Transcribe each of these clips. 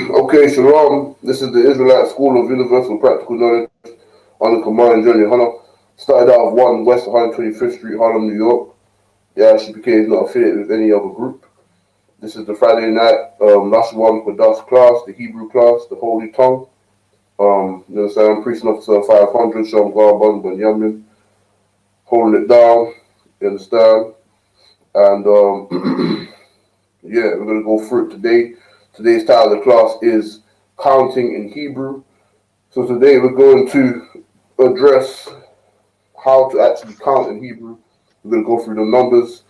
Okay, Shalom. This is the Israelite School of Universal Practical Knowledge on the Command Journey Hunter. Started out of 1 West 125th Street, Harlem, New York. The ISUPK is not affiliated with any other group. This is the Friday night Lashawan Qadash class, the Hebrew class, the Holy Tongue. You understand? I'm preaching officer 500, Shalom Garban Ben Yamin, holding it down. You understand? And yeah, we're gonna go through it today. Today's title of the class is Counting in Hebrew. So today we're going to address how to actually count in Hebrew. We're going to go through the numbers.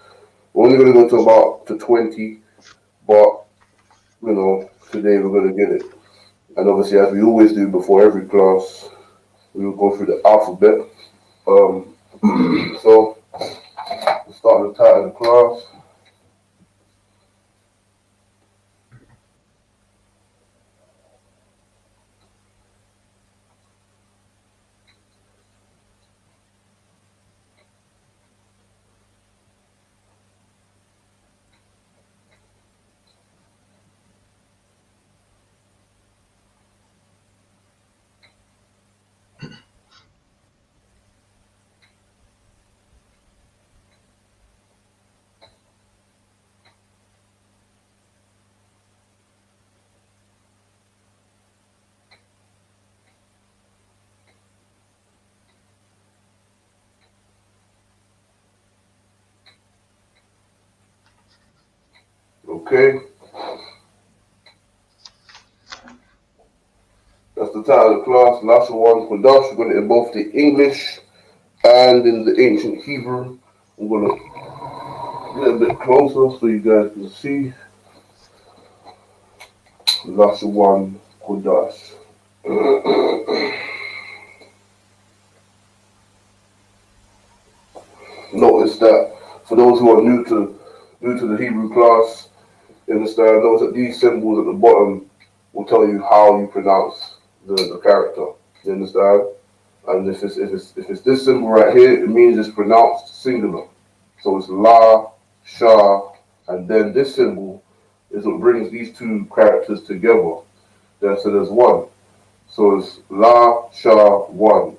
We're only going to go to about to 20, but today we're going to get it. And obviously, as we always do before every class, we will go through the alphabet. So let's start with the title of the class. Okay, that's the title of the class. Lashawan Qadash. We're going to in both the English and in the ancient Hebrew. I'm going to get a bit closer so you guys can see. Lashawan Qadash. Notice that for those who are new to the Hebrew class, you understand, notice that these symbols at the bottom will tell you how you pronounce the character. You understand? And if it's this symbol right here, it means it's pronounced singular. So it's La, Sha, and then this symbol is what brings these two characters together. So there's one. So it's La, Sha, one.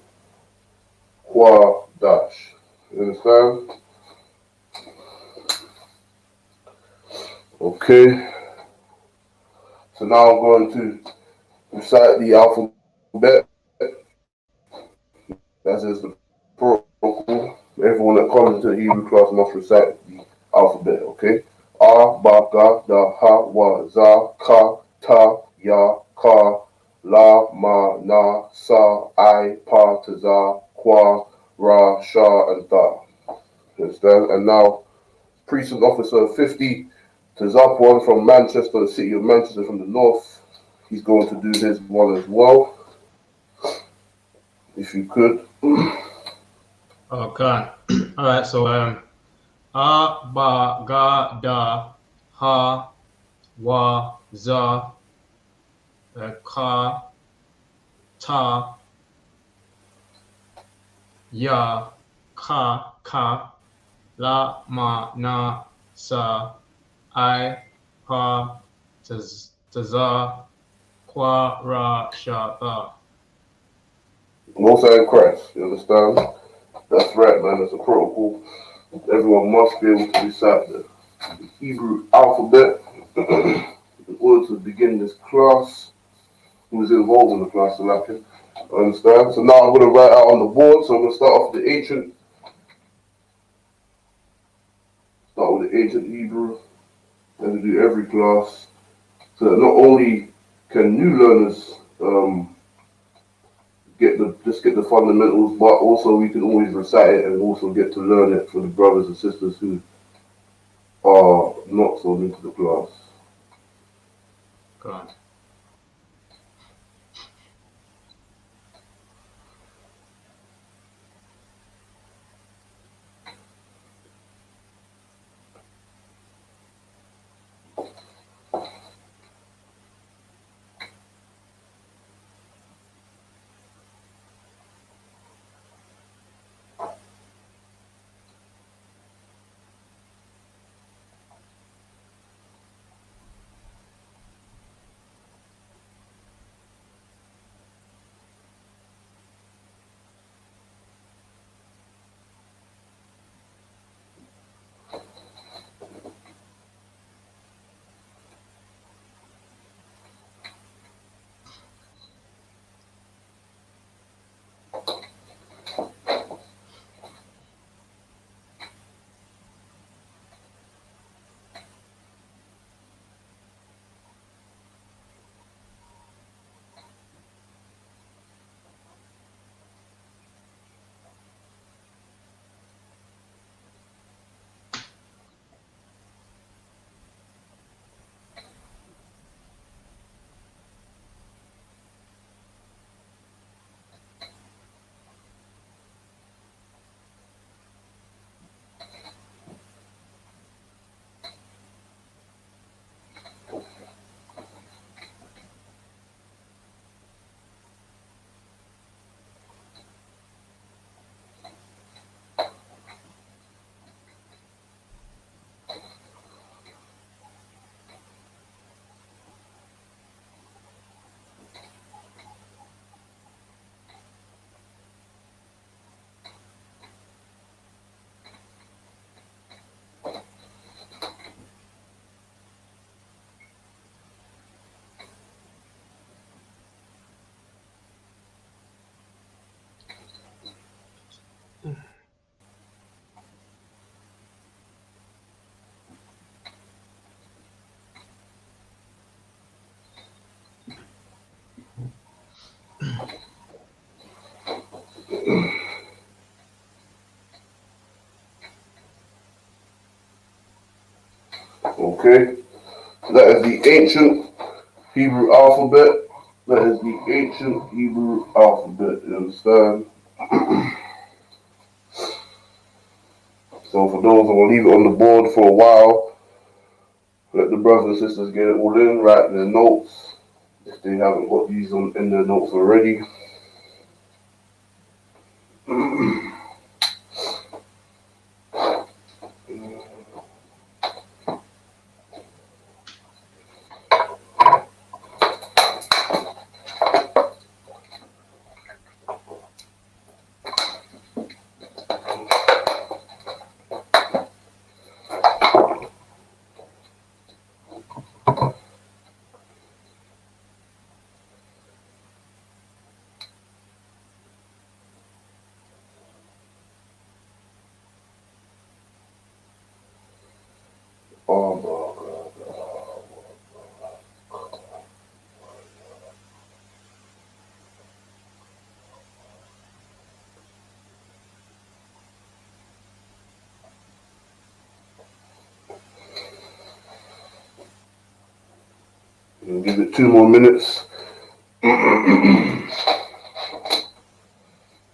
Qua, dash. You understand? Okay. So now I'm going to recite the alphabet. That is the protocol. Everyone that comes into the Hebrew class must recite the alphabet, okay? A, ba, ga, da, ha, wa, za, ka, ta, ya, ka, la, ma, na, sa, I, pa, ta, za, qua, ra, sha, and ta. Understand? And now, Precinct Officer 50, Tazapwan from Manchester, the city of Manchester from the north. He's going to do his one as well. If you could. Okay. All right. So a, ba, ga, da, ha, wa, za, ka, ta, ya, ka, la, ma, na, sa, I, pa, ta, za, qua, ra, sha, ta. Most and Christ, you understand? That's right, man. It's a protocol. Everyone must be able to recite the Hebrew alphabet in order to begin this class. Who is involved in the class, so I can understand. So now I'm going to write out on the board. So I'm going to start with the ancient Hebrew, as we do every class. So that not only can new learners get the fundamentals, but also we can always recite it and also get to learn it for the brothers and sisters who are not so new to the class. Okay. Okay, so that is the ancient Hebrew alphabet. That is the ancient Hebrew alphabet. You understand? So for those who will leave it on the board for a while, let the brothers and sisters get it all in, write their notes if they haven't got these in their notes already. Oh my God. Give it 2 more minutes,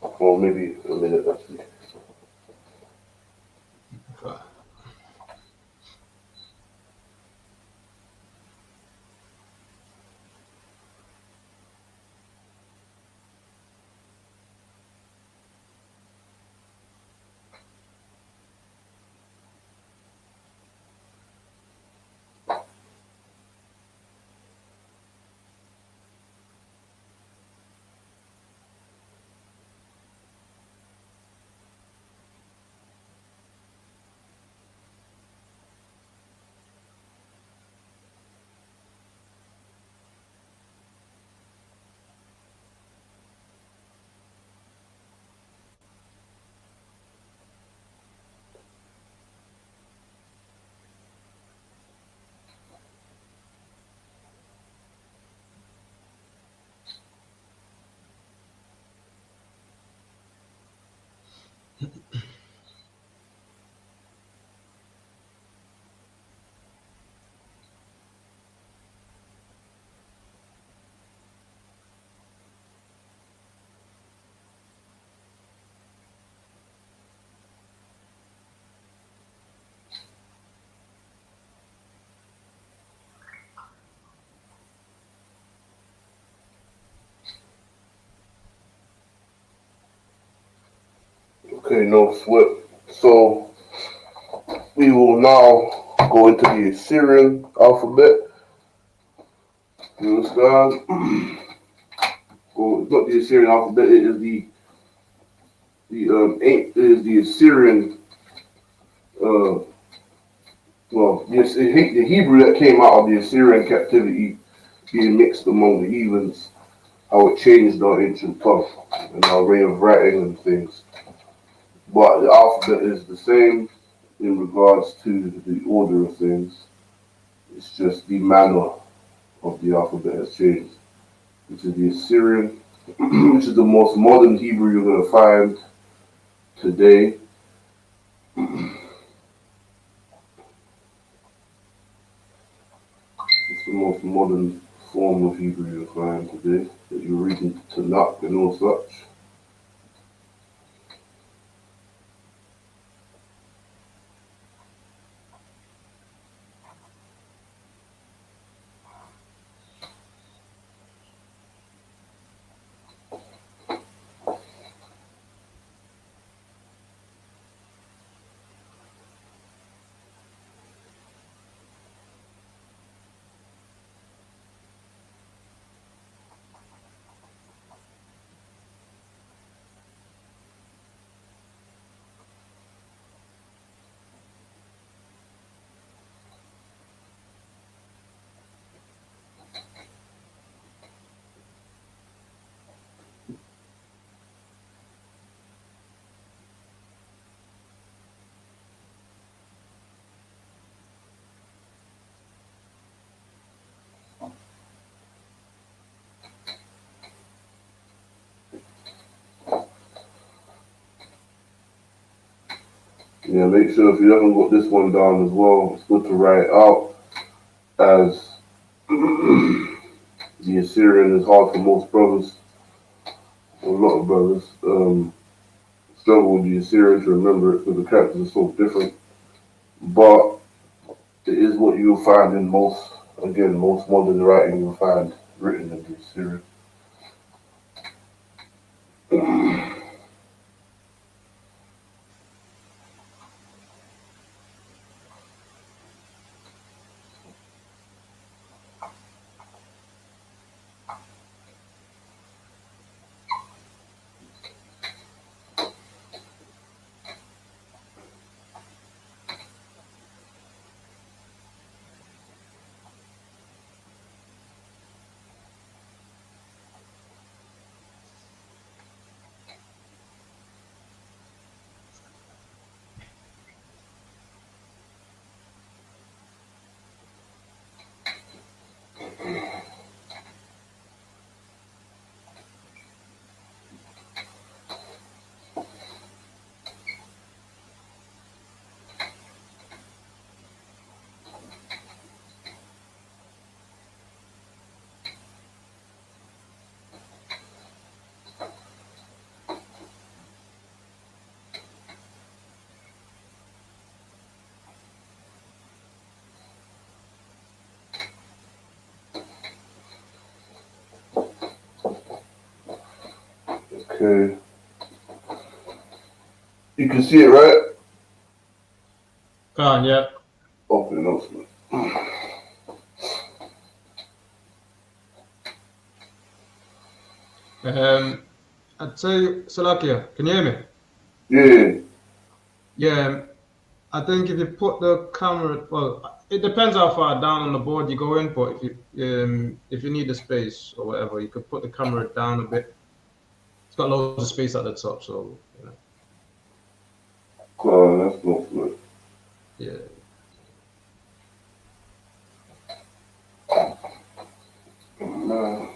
or maybe a minute actually. Okay. Okay, no sweat. So we will now go into the Assyrian alphabet. You understand? Well, it's not the Assyrian alphabet. It is it is the Assyrian. Uh, well, the Hebrew that came out of the Assyrian captivity being mixed among the heathens, how it changed our ancient tongue and our way of writing and things. But the alphabet is the same in regards to the order of things. It's just the manner of the alphabet has changed, which is the Assyrian, which is the most modern Hebrew you're going to find today. It's the most modern form of Hebrew you'll find today that you're reading Tanakh and all such. Yeah, make sure if you haven't got this one down as well, it's good to write it out as the Assyrian is hard for most brothers, or a lot of brothers. Struggle with the Assyrian to remember it because the characters are so different. But it is what you'll find in most modern writing you'll find written in the Assyrian. Okay. You can see it, right? Khan, yeah. Open announcement. I'd say, Salakia, can you hear me? Yeah. Yeah, I think if you put the camera, well, it depends how far down on the board you go in, but if you need the space or whatever, you could put the camera down a bit. It's got loads of space at the top, so That's not good. yeah. Nah.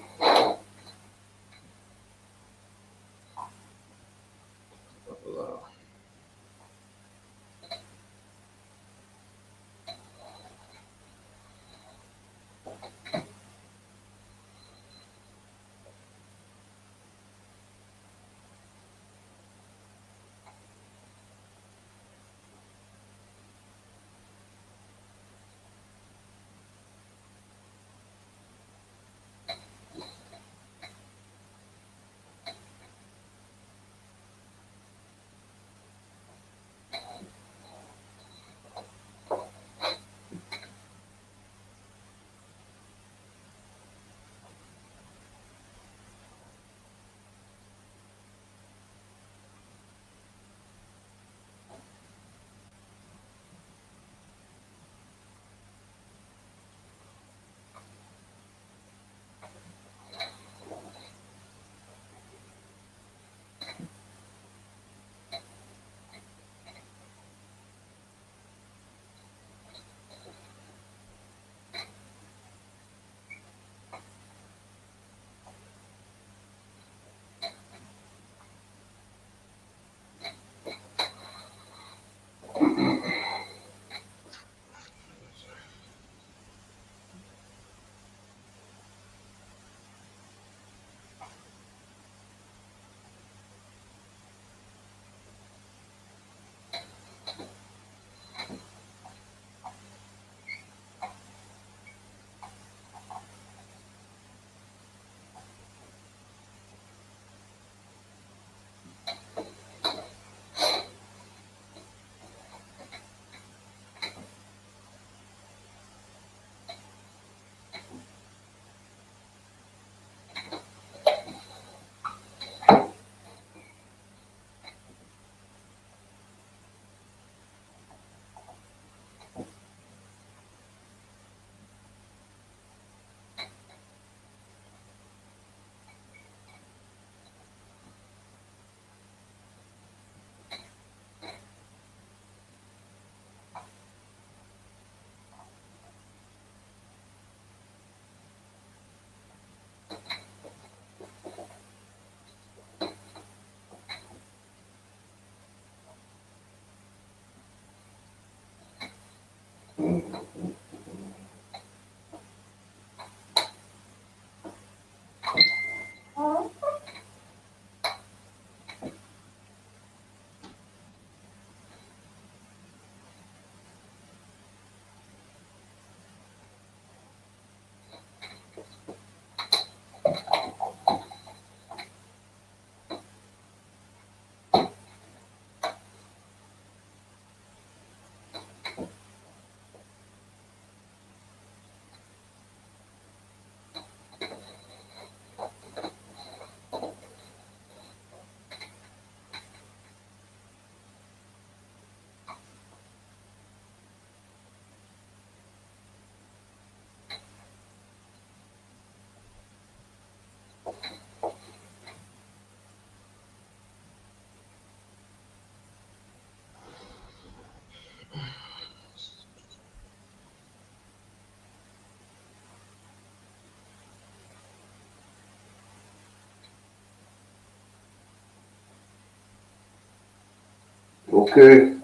Okay,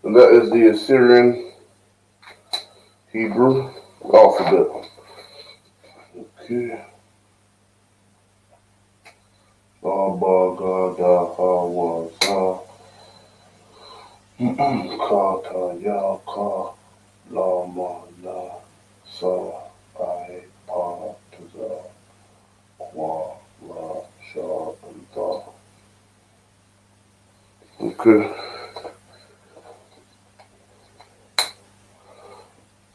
and that is the Assyrian Hebrew alphabet. Okay. Abba, Gada, Hawa, Za, Kata, Yaka, Lama, Na, Sa, I, Pa, Taza, Kwa, La, Sha, and Ta. Okay.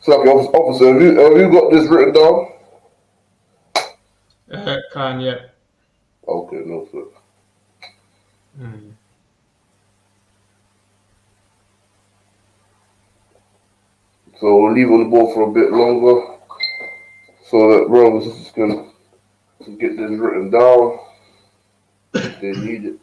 So, officer, have you got this written down? Khan, yeah. Okay, no, sir. Mm. So we'll leave on the board for a bit longer so that brothers and sisters can get this written down if they need it.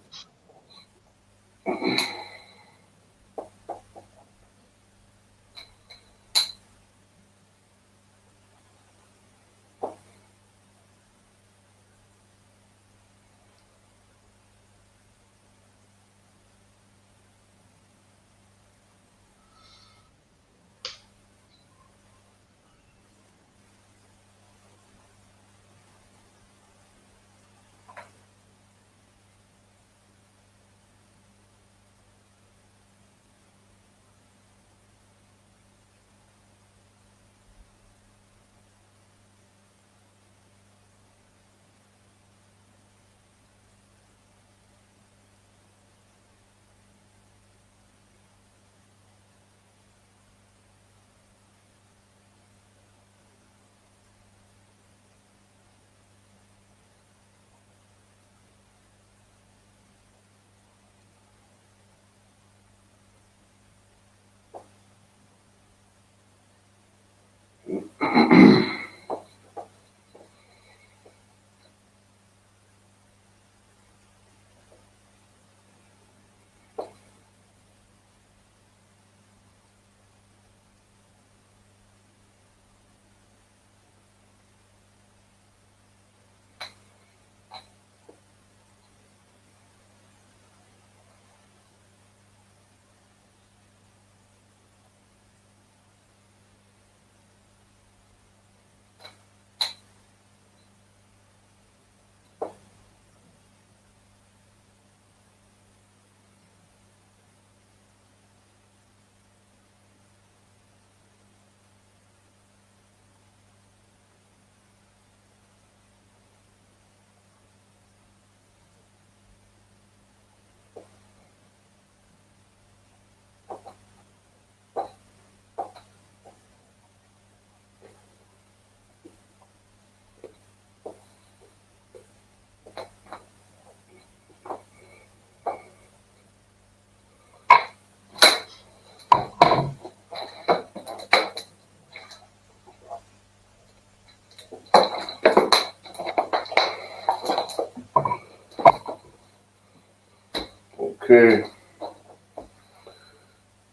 Okay.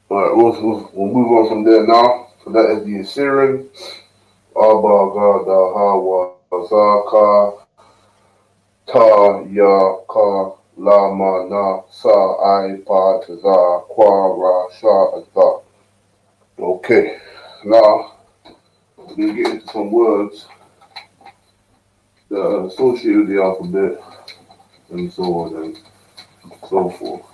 All right, we'll move on from there now. So that is the Assyrian. Abba, Gada, Hawa, Zaka, Ta, Ya, Ka, Lama, Na, Sa, I, Pa, Taza, Kwa, Ra, Sha, and Tha. Okay. Now, we're going to get into some words that are associated with the alphabet and so on and so forth.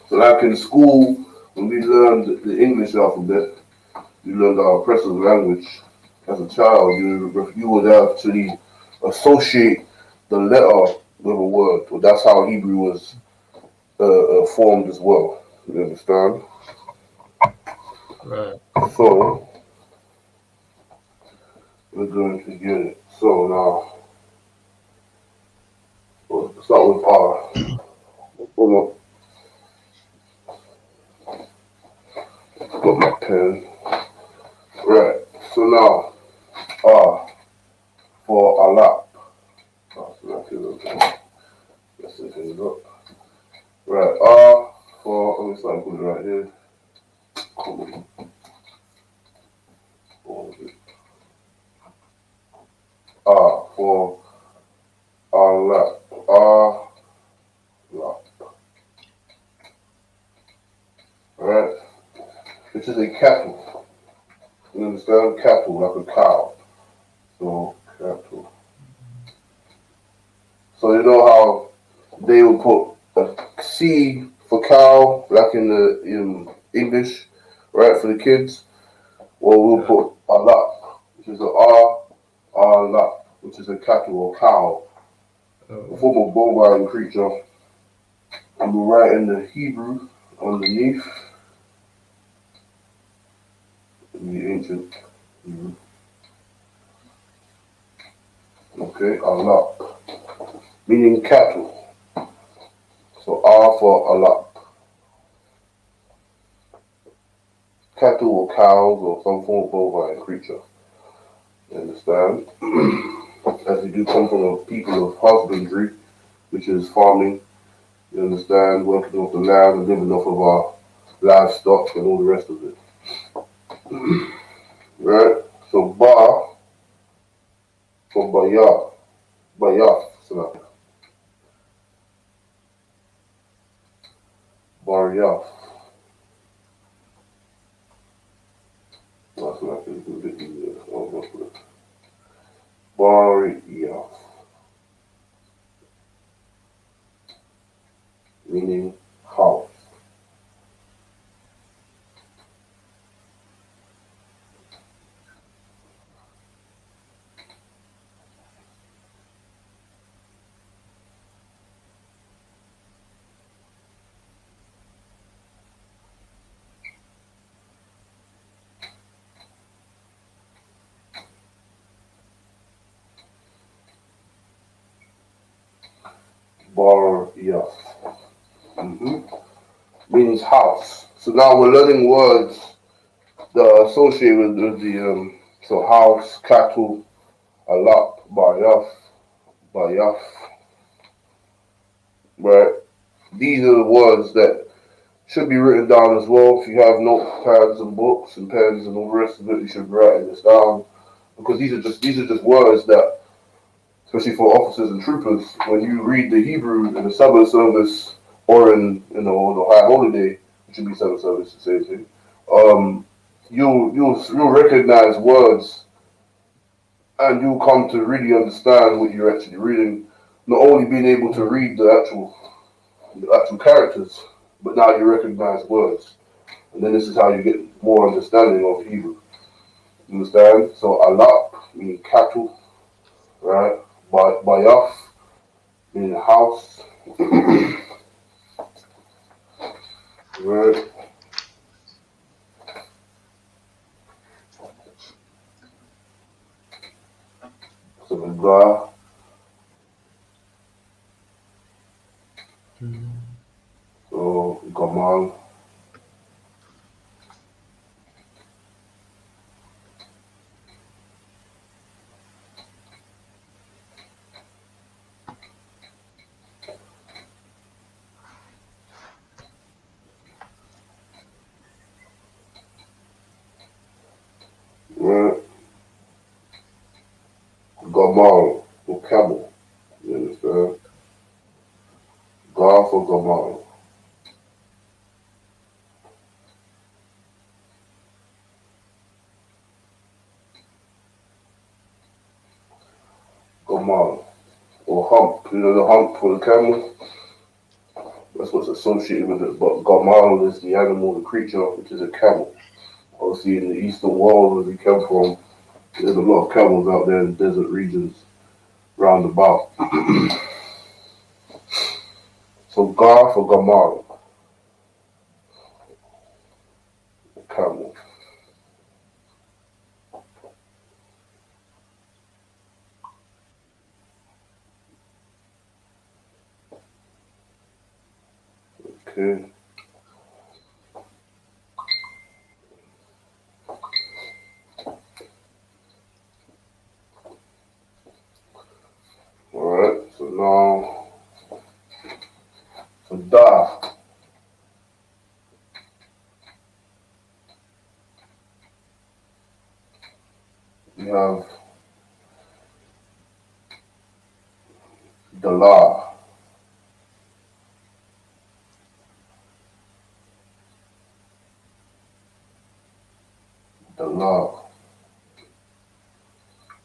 So like in school, when we learned the English alphabet, we learned our oppressive language. As a child, you would actually associate the letter with a word. So that's how Hebrew was formed as well. You understand? Right. So we're going to get it. So now, we'll start with R. Hold up, got my pen. Right. So now, R for Allah. Oh, so let's see things up. Right. R for, let me start putting it right here. Come on. R for Allah. Allah. Alright? Which is a cattle. You understand? Cattle, like a cow. So, cattle. So you know how they will put a C for cow, like in the English, right, for the kids? Well, we'll Yeah. put Allah, which is a R, Allah, which is a cattle or cow, a Oh, form of bovine creature. And we'll write in the Hebrew underneath, in the ancient Hebrew. Okay, Allah, meaning cattle. So R for Allah. Cattle or cows or some form of bovine creature. You understand? As we do come from a people of husbandry, which is farming, you understand, working off the land and living off of our livestock and all the rest of it. Right? So Ba for Bayah. Bayah. So Bariyah. That's what I can do a bit easier. Bariyah. Meaning house. Bariyah. Means house. So now we're learning words that are associated with the so house, cattle, alap, bayaf, right? These are the words that should be written down as well. If you have notepads and books and pens and all the rest of it, you should be writing this down because these are just words that, especially for officers and troopers, when you read the Hebrew in the Sabbath service or in on the high holiday, which should be Sabbath service, the same thing. Um, you'll recognize words and you'll come to really understand what you're actually reading. Not only being able to read the actual characters, but now you recognize words. And then this is how you get more understanding of Hebrew. You understand? So alap meaning cattle, right? Bayaf meaning house, right? So the guy, so Gamal, right? Gamal for camel. You understand? Ga for Gamal. Gamal, or hump. You know the hump for the camel? That's what's associated with it. But Gamal is the animal, the creature, which is a camel. Obviously, in the eastern world, where we come from, there's a lot of camels out there in desert regions round about. So Gar for Gamal, camel. Okay. Alright, so now for Da, we have Dala. Dala,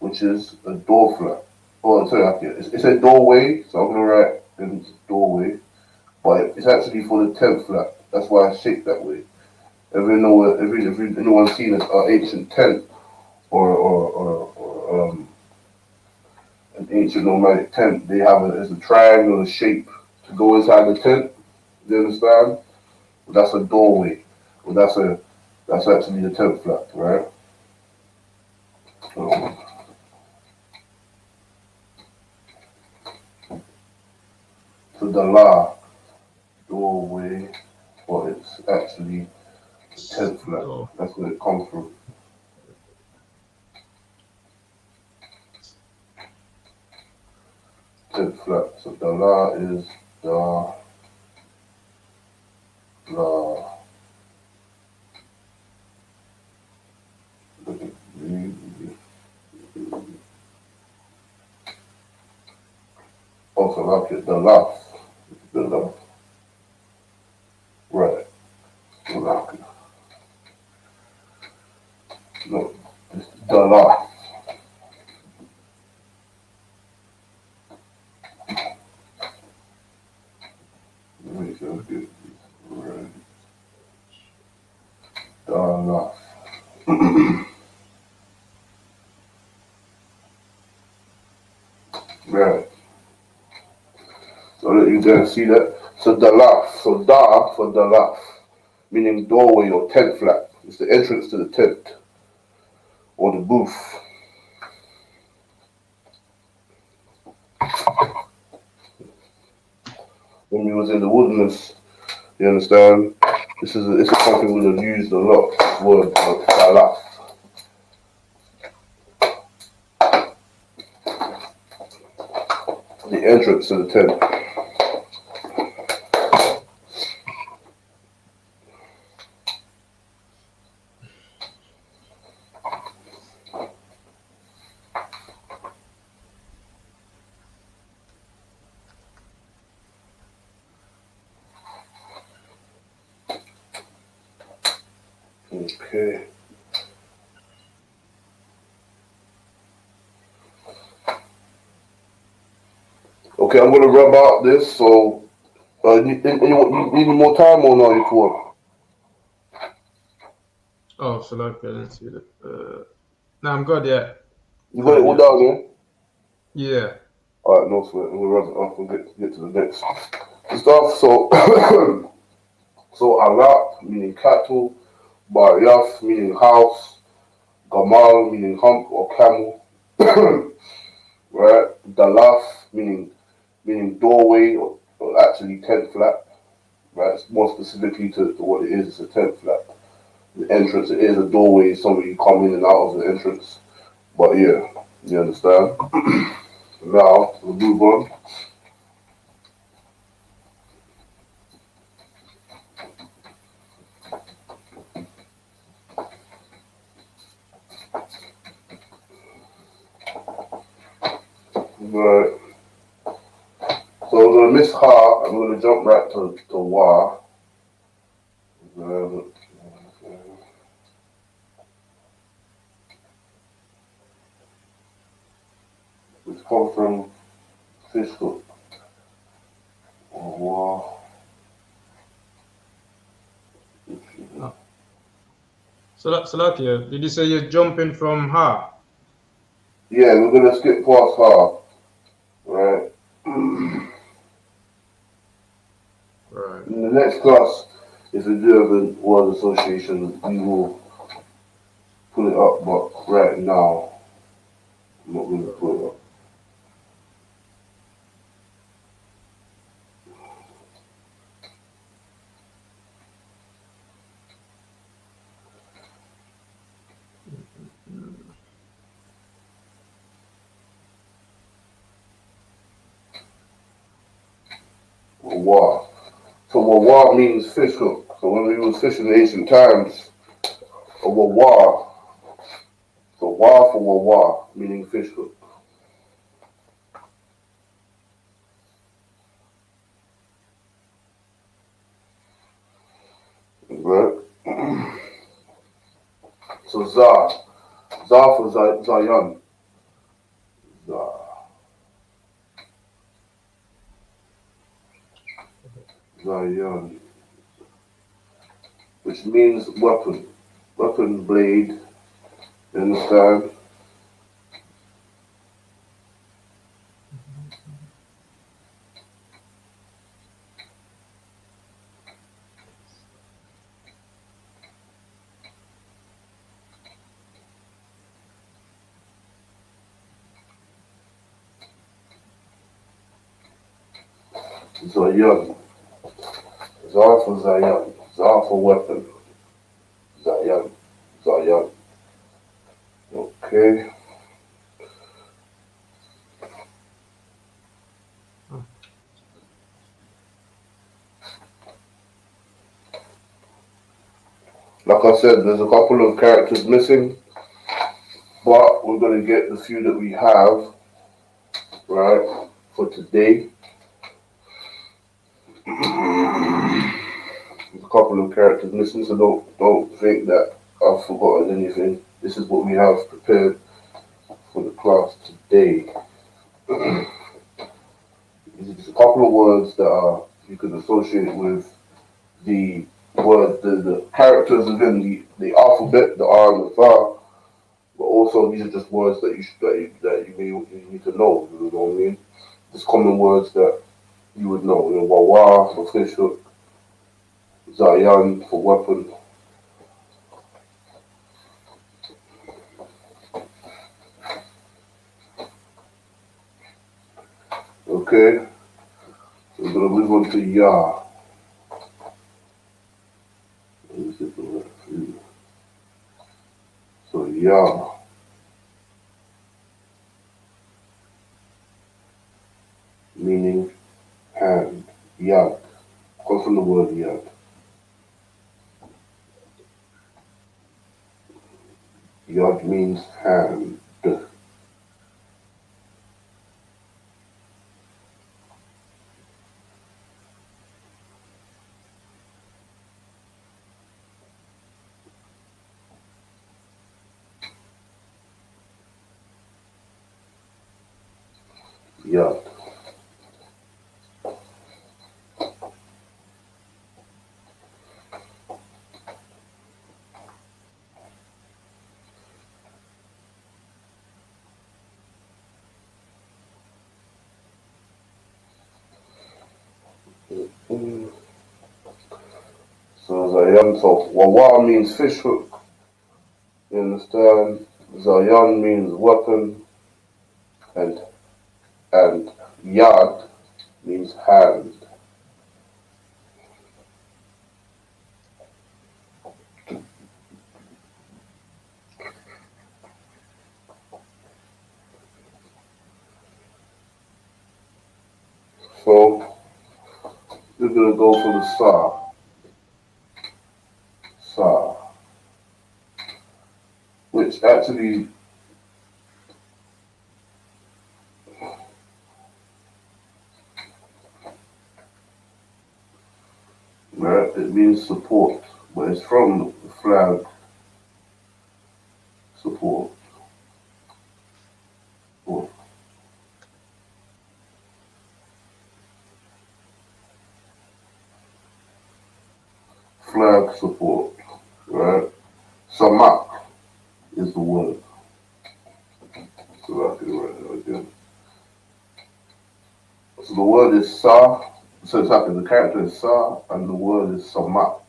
which is a door flat. Oh, sorry, it's a doorway, so I'm gonna write in doorway, but it's actually for the 10th flat. That's why I shaped that way. If anyone's seen an ancient tent or an ancient nomadic tent, they have it's a triangular shape to go inside the tent. You understand? That's a doorway. Well, that's actually the 10th flat, right? Um, so the la doorway, but it's actually the 10th flat. So, That's where it comes from. 10th flat. So the la is the la. Also, like it, the la. The la. Right. So like it. No, it's the la. Make sure I get right. The la. Right. So that you can see that. So dalaf. So da for dalaf, meaning doorway or tent flap. It's the entrance to the tent or the booth. When we was in the wilderness, you understand? This is something we have used a lot. This word dalaf. The entrance to the tent. Okay. Okay, I'm gonna rub out this. So, you need more time or no? You for? oh, so like, I didn't see that. No, I'm good, yeah. You got it Good, all yeah. down there? Yeah. All right, no sweat. I'm gonna rub it off and get to the next stuff. So, so alap meaning cattle, baryaf meaning house, gamal meaning hump or camel, right? Dalaf meaning doorway or actually tent flap, right? More specifically to what it is, it's a tent flap. The entrance, it is a doorway, somewhere you come in and out of the entrance. But yeah, you understand? Now, we'll move on. Right. So I'm gonna miss ha, I'm gonna jump right to wa, uh, It's come from fish hook. Wow. Salakia, did you say you're jumping from Ha? Yeah, we're gonna skip past half, right? Right. In the next class, if we do have a word association, we will put it up, but right now, I'm not gonna put it up. Wawa. So wawa means fish hook. So when we was fishing in ancient times, a wawa, so wa for wawa, meaning fish hook. Right? So za for zayan, zayan, which means weapon, blade. You understand? Zayan, za for zayan, za for weapon, zayan. Okay. Like I said, there's a couple of characters missing, but we're gonna get the few that we have, right, for today. There's a couple of characters missing, so don't think that I've forgotten anything. This is what we have prepared for the class today. There's a couple of words that you can associate with the word, the characters within the alphabet, the R and the Fa, but also these are just words that you need to know. You know what I mean? Just common words that you would know. You know, Wawa for fish hook, Zayan for weapon. Okay, so we're gonna move on to Ya. So Ya, meaning hand. Yad comes from the word yad. Yad means hand. Yad. So Zayan, so Wawa means fish hook. You understand? Zayan means weapon, and and Yad means hand. So we're gonna go for the sa, which actually right, it means support, but it's from the flag support. flag support, right? Samak is the word. So I can write that again. So the word is sa. So it's like the character is sa, and the word is samak.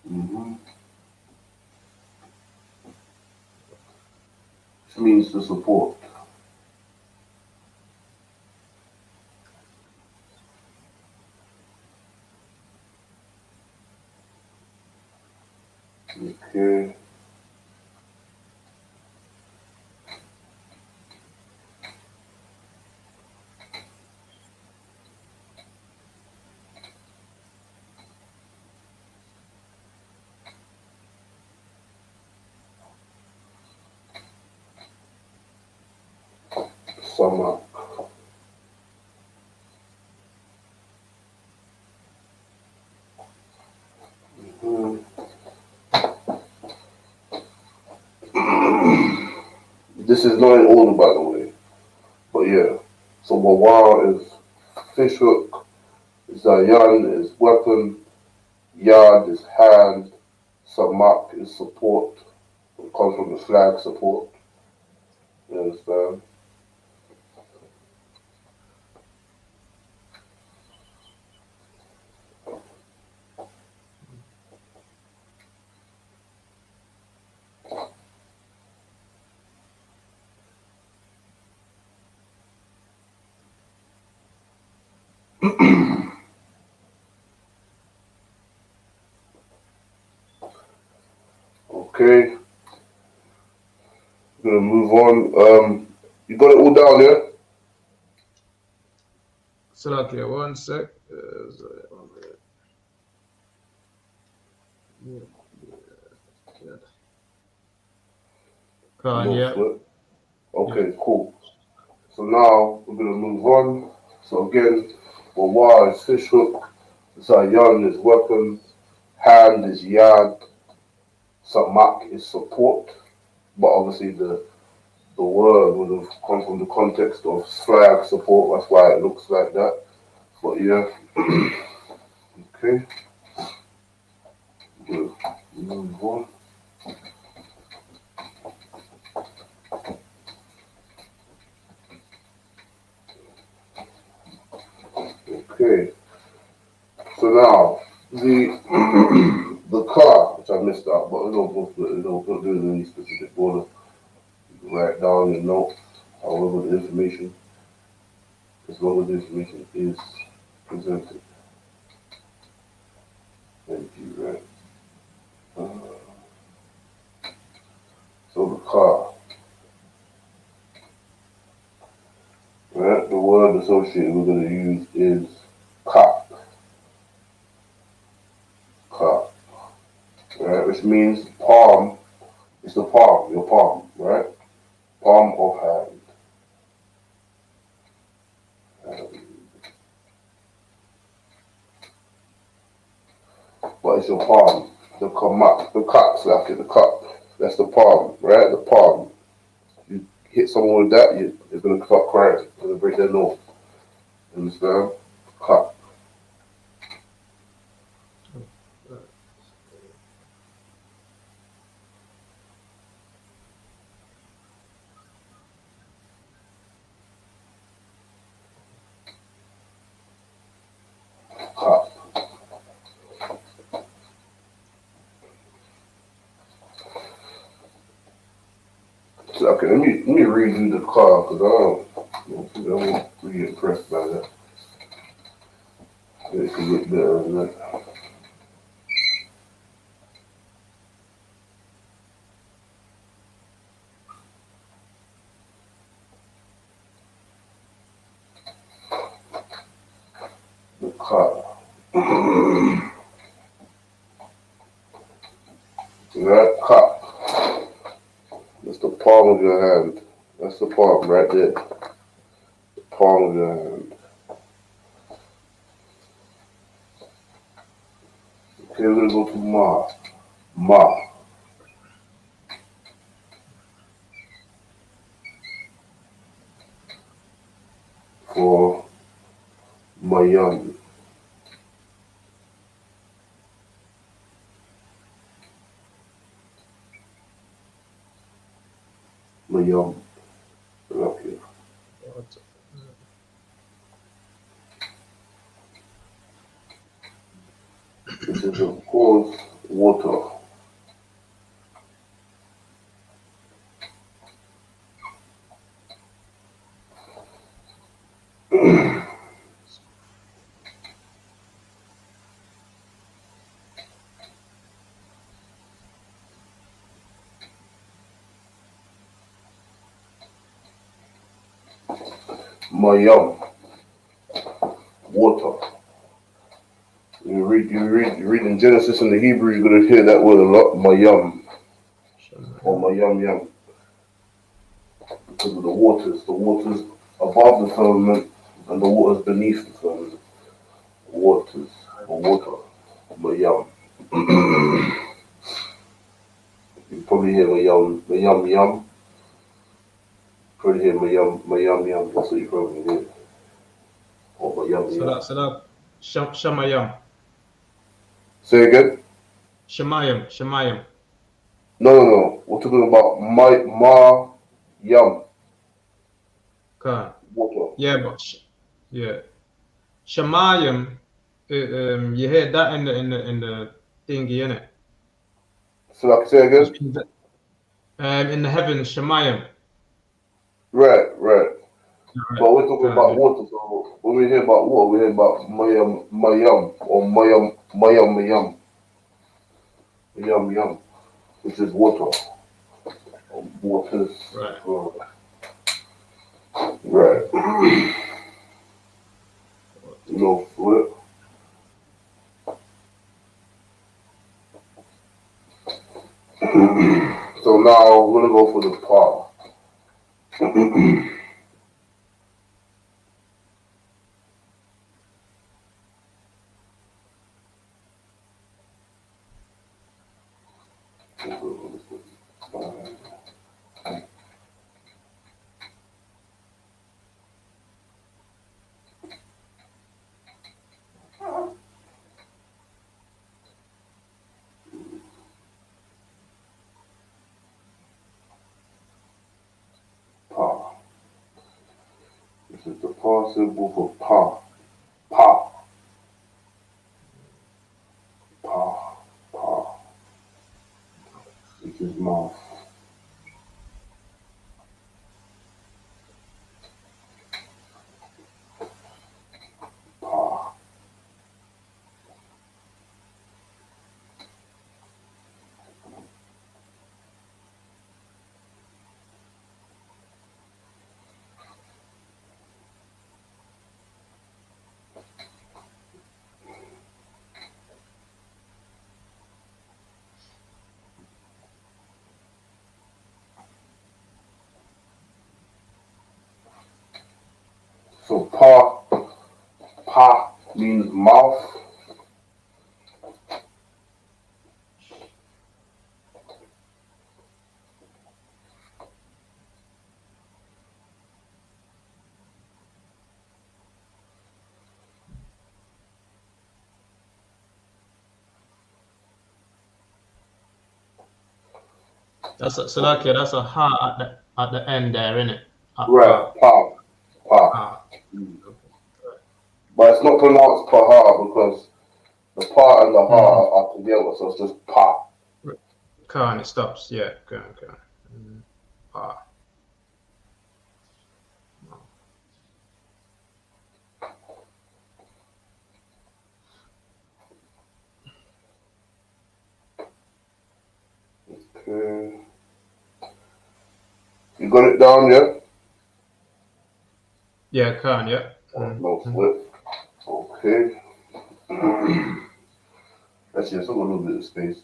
Mm-hmm. Which means to support. Okay. Samak. Mm. This is not in order, by the way. But yeah. So Wawa is fish hook, Zayan is weapon, Yad is hand, Samak is support. It comes from the flag support. You understand? Okay, we're gonna move on. You got it all down, yeah? Salakia, one sec. Khan, No yeah. sweat. Yeah. Okay, cool. So now we're gonna move on. So again, Wawa is fish hook, Zayan is weapon, hand is Yad, Samak is support. But obviously the word would have come from the context of flag support. That's why it looks like that. But yeah, okay, good. Move on. Okay, so now the the car, which I missed out, but we don't go through it. We don't do it in any specific order. You can write down your notes, however the information, as long as the information is presented. Thank you, right? Uh, so the car, right? The word associated we're going to use is cop, cop, right? Which means palm. It's the palm, your palm, right? Palm of hand. But it's your palm. The kamak, the cups, like the cup. That's the palm, right? The palm. You hit someone with that, you're gonna start crying. You're gonna break their nose. Understand? Cup, cup. So, okay, let me redo the car because I won't really impressed by that. It could look better than that. The car. That cup. That's the palm of your hand. That's the palm right there. The palm of your hand. Okay, we're gonna go to Ma. Ma. For Mayam, Mayam. Okay. Water. This is of course water. Mayam, water. You read in Genesis in the Hebrew, you're gonna hear that word a lot. Mayam or Shemayim. Mayam Yam, because of the waters above the firmament and the waters beneath the firmament. Waters or water, Mayam. You probably hear Mayam Yam. Probably hear Mayam Yam. That's what you probably hear. Or Mayam So Yam. that Shemayim. Say again. Shemayim. No. We're talking about Yam Khan. water. Yeah, but yeah, Shemayim. You hear that in the thingy, innit? So like say Which again. means that in the heavens, Shemayim. Right. Right. But we're talking Khan. about water. So when we hear about water, we hear about Mayam or Mayam, which is water. Waters. Right. Right. For it. So now we're gonna go for the par. Pa. This is the par symbol for pa. Pa. Pa. Pa. Which is mouth. Pa. So pa means mouth. That's a ha at the end there, innit? At Right. pa. Pa. Ah. Okay. But it's not pronounced paha because the pa and the Mm-hmm. ha are together, so it's just pa. Khan, it stops. Yeah, Khan. Pa. Okay. You got it down, yeah? Yeah, Khan. Yeah. Oh, no slip. Okay. Actually, it's still a little bit of space.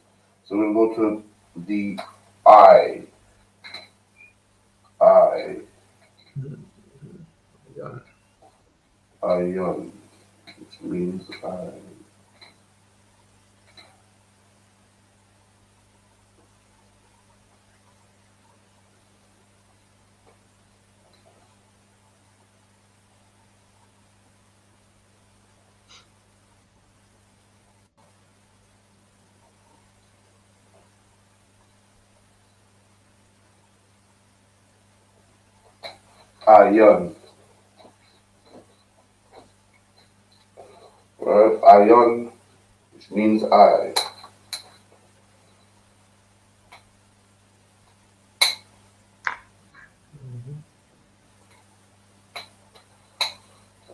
So we're gonna go to the I. I. Yeah. Ion, which means I. Ayan. Right? Ayan, which means I.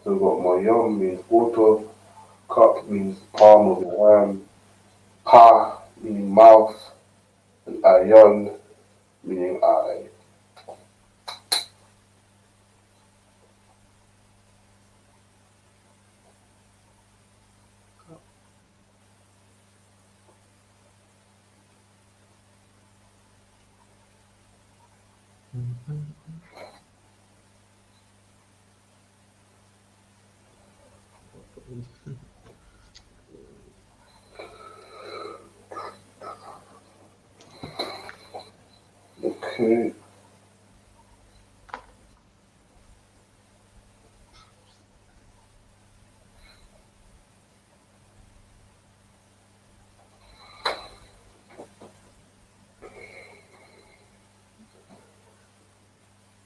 So we've got Mayam means water, cup means palm of your hand, pa meaning mouth, and ayan meaning eye. Okay.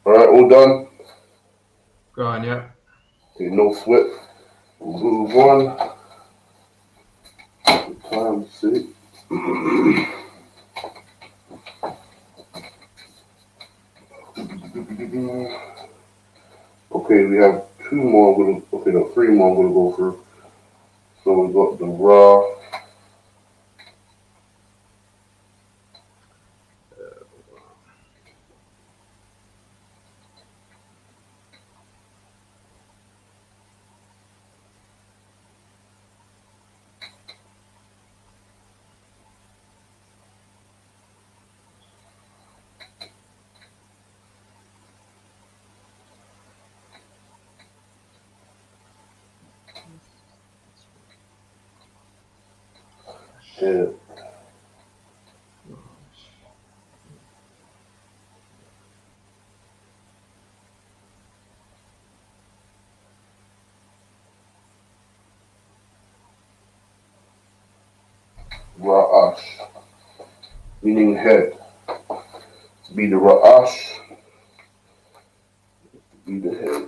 Alright, all done? Go on, yeah. Okay, no sweat. We'll move on. Time to see. Okay, we have two more. Okay, no, three more I'm gonna go through. So we got the raw. Yeah, ra'ash, meaning head. Be the ra'ash, be the head.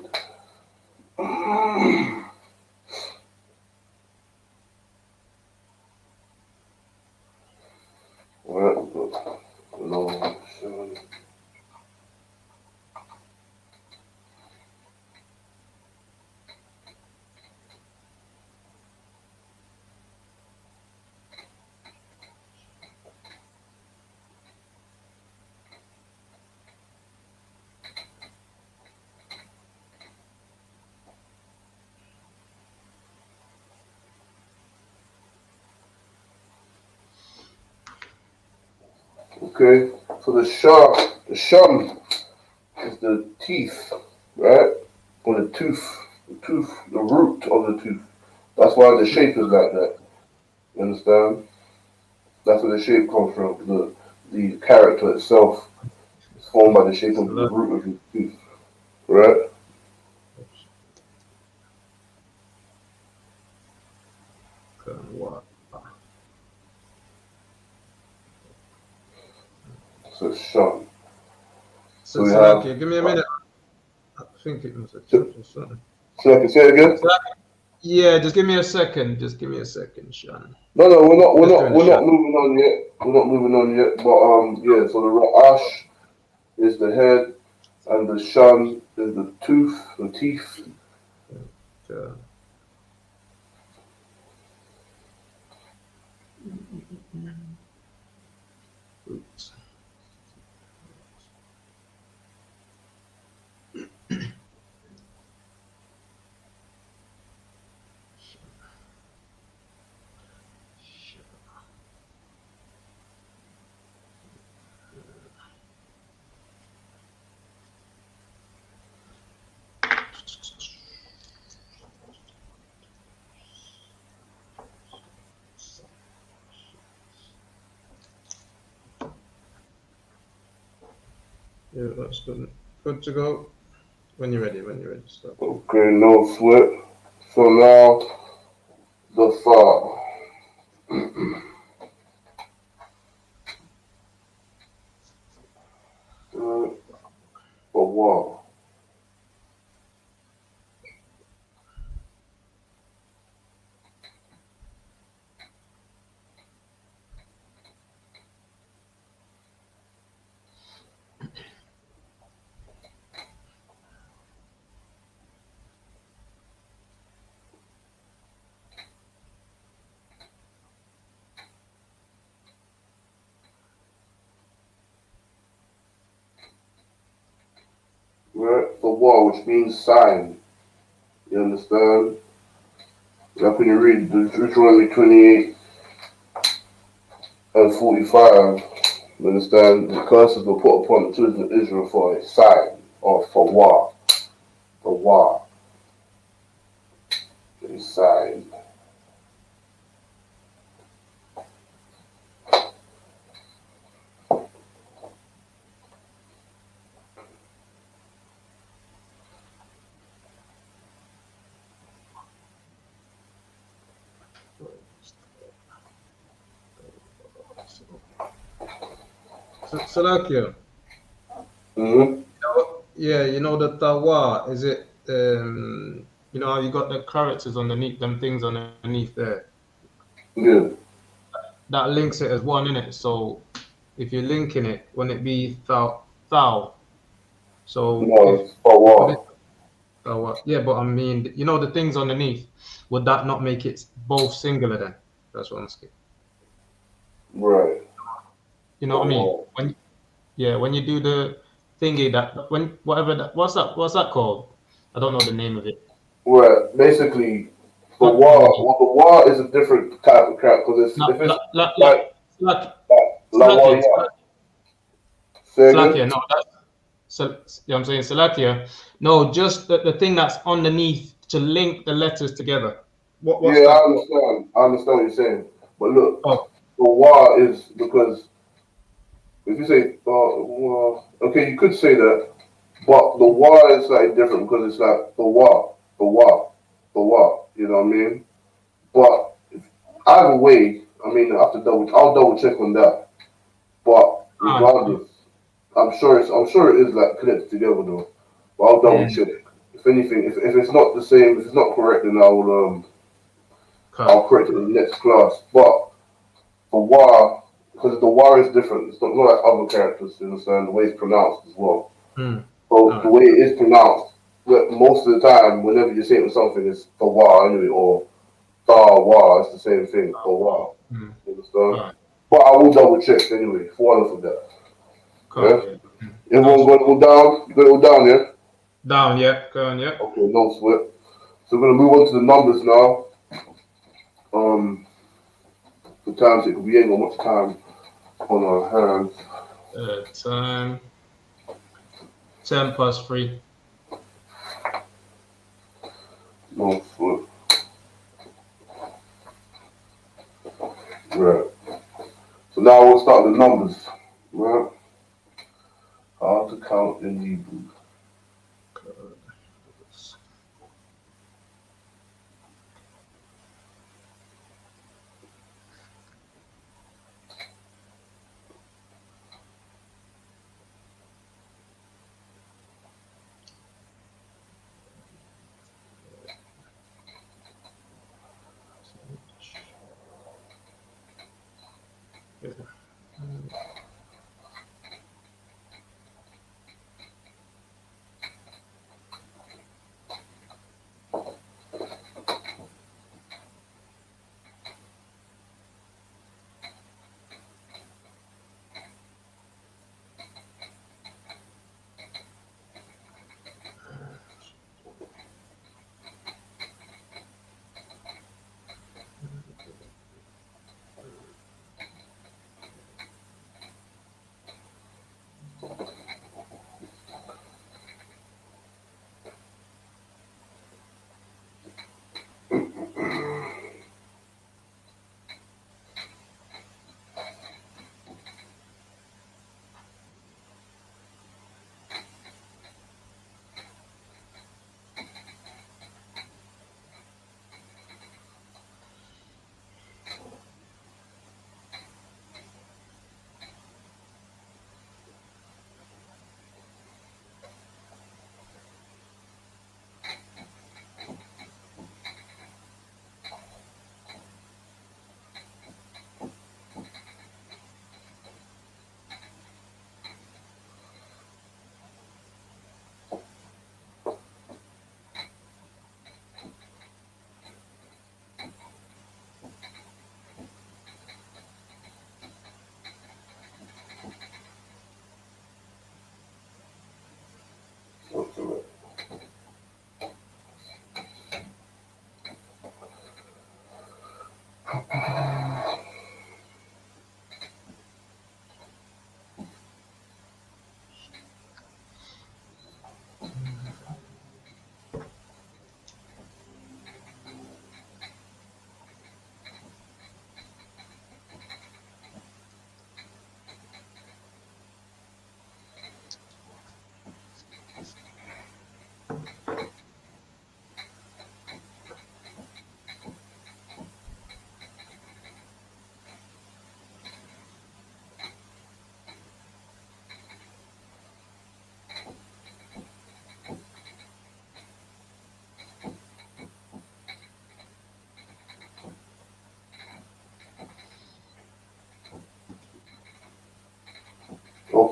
Alright, no, okay, so the shun is the teeth, right? Or the root of the tooth. That's why the shape is like that. You understand? That's where the shape comes from. The character itself is formed by the shape So of the that, root of his tooth, right? what? So shun. So So, we so have. okay, give me a minute. I think it was a So, touch or something. so I can say it again. So, yeah, just give me a second. Just give me a second, Sean. No, no, Just doing a we're not shot. moving on yet. We're not moving on yet. But yeah. So the ra'ash is the head, and the shun is the tooth, the teeth. Uh, oops. Yeah, that's good. Good to go. When you're ready. When you're ready. Stop. Okay, no sweat. So now the fa. For wall. Tawar, which means sign. You understand? Like when you read Deuteronomy 28 and 45, you understand? The curses were put upon the children of Israel for a sign, or for war. For war. A sign. Salakia. Mm-hmm. Yeah, you know the tawa, is it you know how you got the characters underneath them things underneath there. Yeah. That links it as one in it. So if you're linking it, wouldn't it be thou? So No, if it's for would it war. tawa, yeah, but I mean you know the things underneath, would that not make it both singular then? That's what I'm asking. Right. You know For what I mean? war. When you do the thingy that when whatever that what's that called? I don't know the name of it. Right. Basically, the Not war. thingy. Well, the war is a different type of crap because it's Not if it's la, like war, Slakia, yeah. Say again. Salakia, no, that's you know what I'm saying Salakia. No, just the thing that's underneath to link the letters together. What's Yeah, I that? understand. I understand what you're saying. But look, Oh, the war is because if you say, well, okay, you could say that, but the war is like different because it's like the war, the war. You know what I mean? But either way, I mean, I'll double check on that. But ah, regardless, I'm sure it is like connected together though. But I'll double mm, check. If anything, if it's not the same, if it's not correct, then I'll okay. correct it in the next class. But the war, because the war is different. It's not like other characters. You understand the way it's pronounced as well. Mm, So all the right. way it is pronounced, but most of the time, whenever you're saying something, it's the war anyway, or the war. It's the same thing. The war. Mm, You all understand? right. But I will double check anyway. For all of that. Yeah. Okay. Mm, no Everyone got sweat. it all down. You got it all down, yeah. Down, yeah. Go on, yeah. Okay, no sweat. So we're gonna move on to the numbers now. Um, for time's sake, we ain't got much time on our hands. Time 10 + 3. No sweat. Right. So now we'll start the numbers. Right. How to count in Hebrew.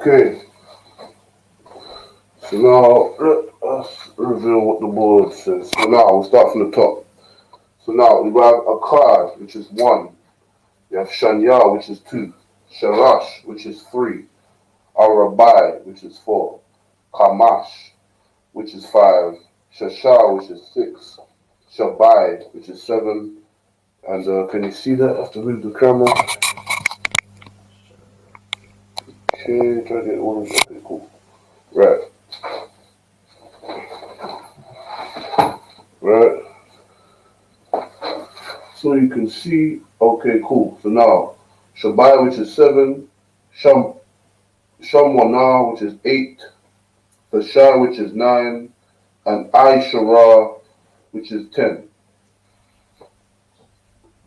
Okay, so now let us reveal what the board says. So now we'll start from the top. So now we have a card, which is 1. You have Shanya, which is 2. Sharash, which is 3. Arabai, which is 4. Kamash, which is 5. Shashar, which is 6. Shabai, which is 7. And can you see that? I have to move the camera. Okay, try to get all of it. Okay, cool. Right, right. So you can see, okay, cool. So now, Shabai, which is 7. Sham, Shamwana, which is 8. Bashar, which is 9. And Aishara, which is 10.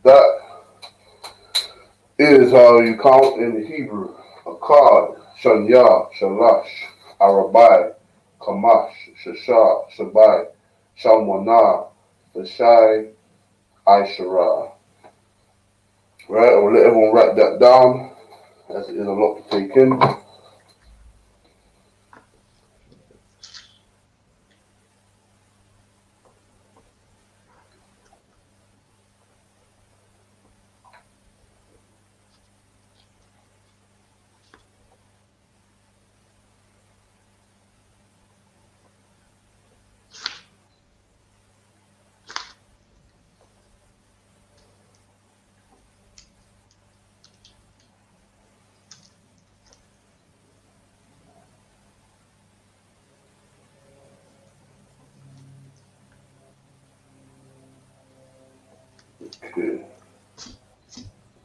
That is how you count in Hebrew. Akkad, Shanya, Shalash, Arabai, Kamash, Shashar, Shabai, Shamwana, Bashai, Aishara. Right, I'll let everyone write that down as it is a lot to take in. Okay.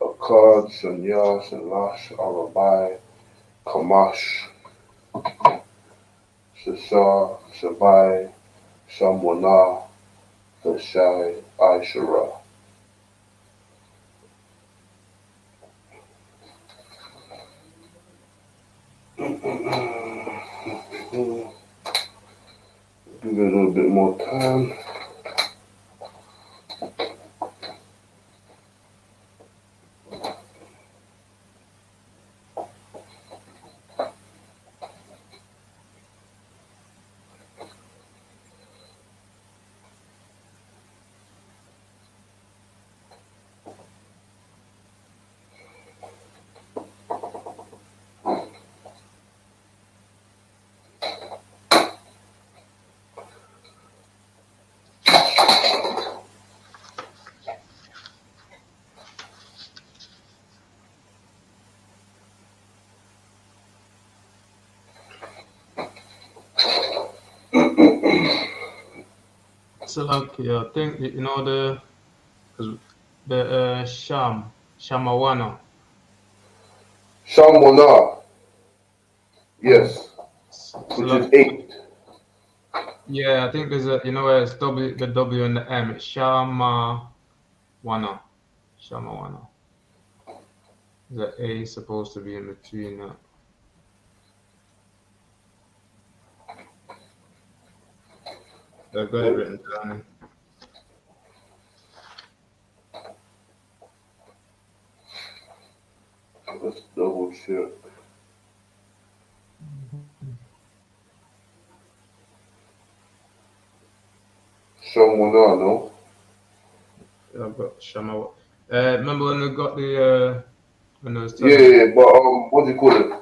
Akkad, Shanya, Shalash, Arabai, Kamash, Shashar, Shabai, Shamwana, Bashai, Aishara. Give it a little bit more time. So like, yeah, I think you know the Shamawana. Shamwana, yes, So which is like, 8. yeah, I think there's a where it's the W and the M. It's Shamawana. Shamawana. The A is supposed to be in between that. I got it written down. Let's double check. Shamwana, no? I've got Shamawana. Remember when we got the when I was Yeah, telling you? yeah, but what do you call it?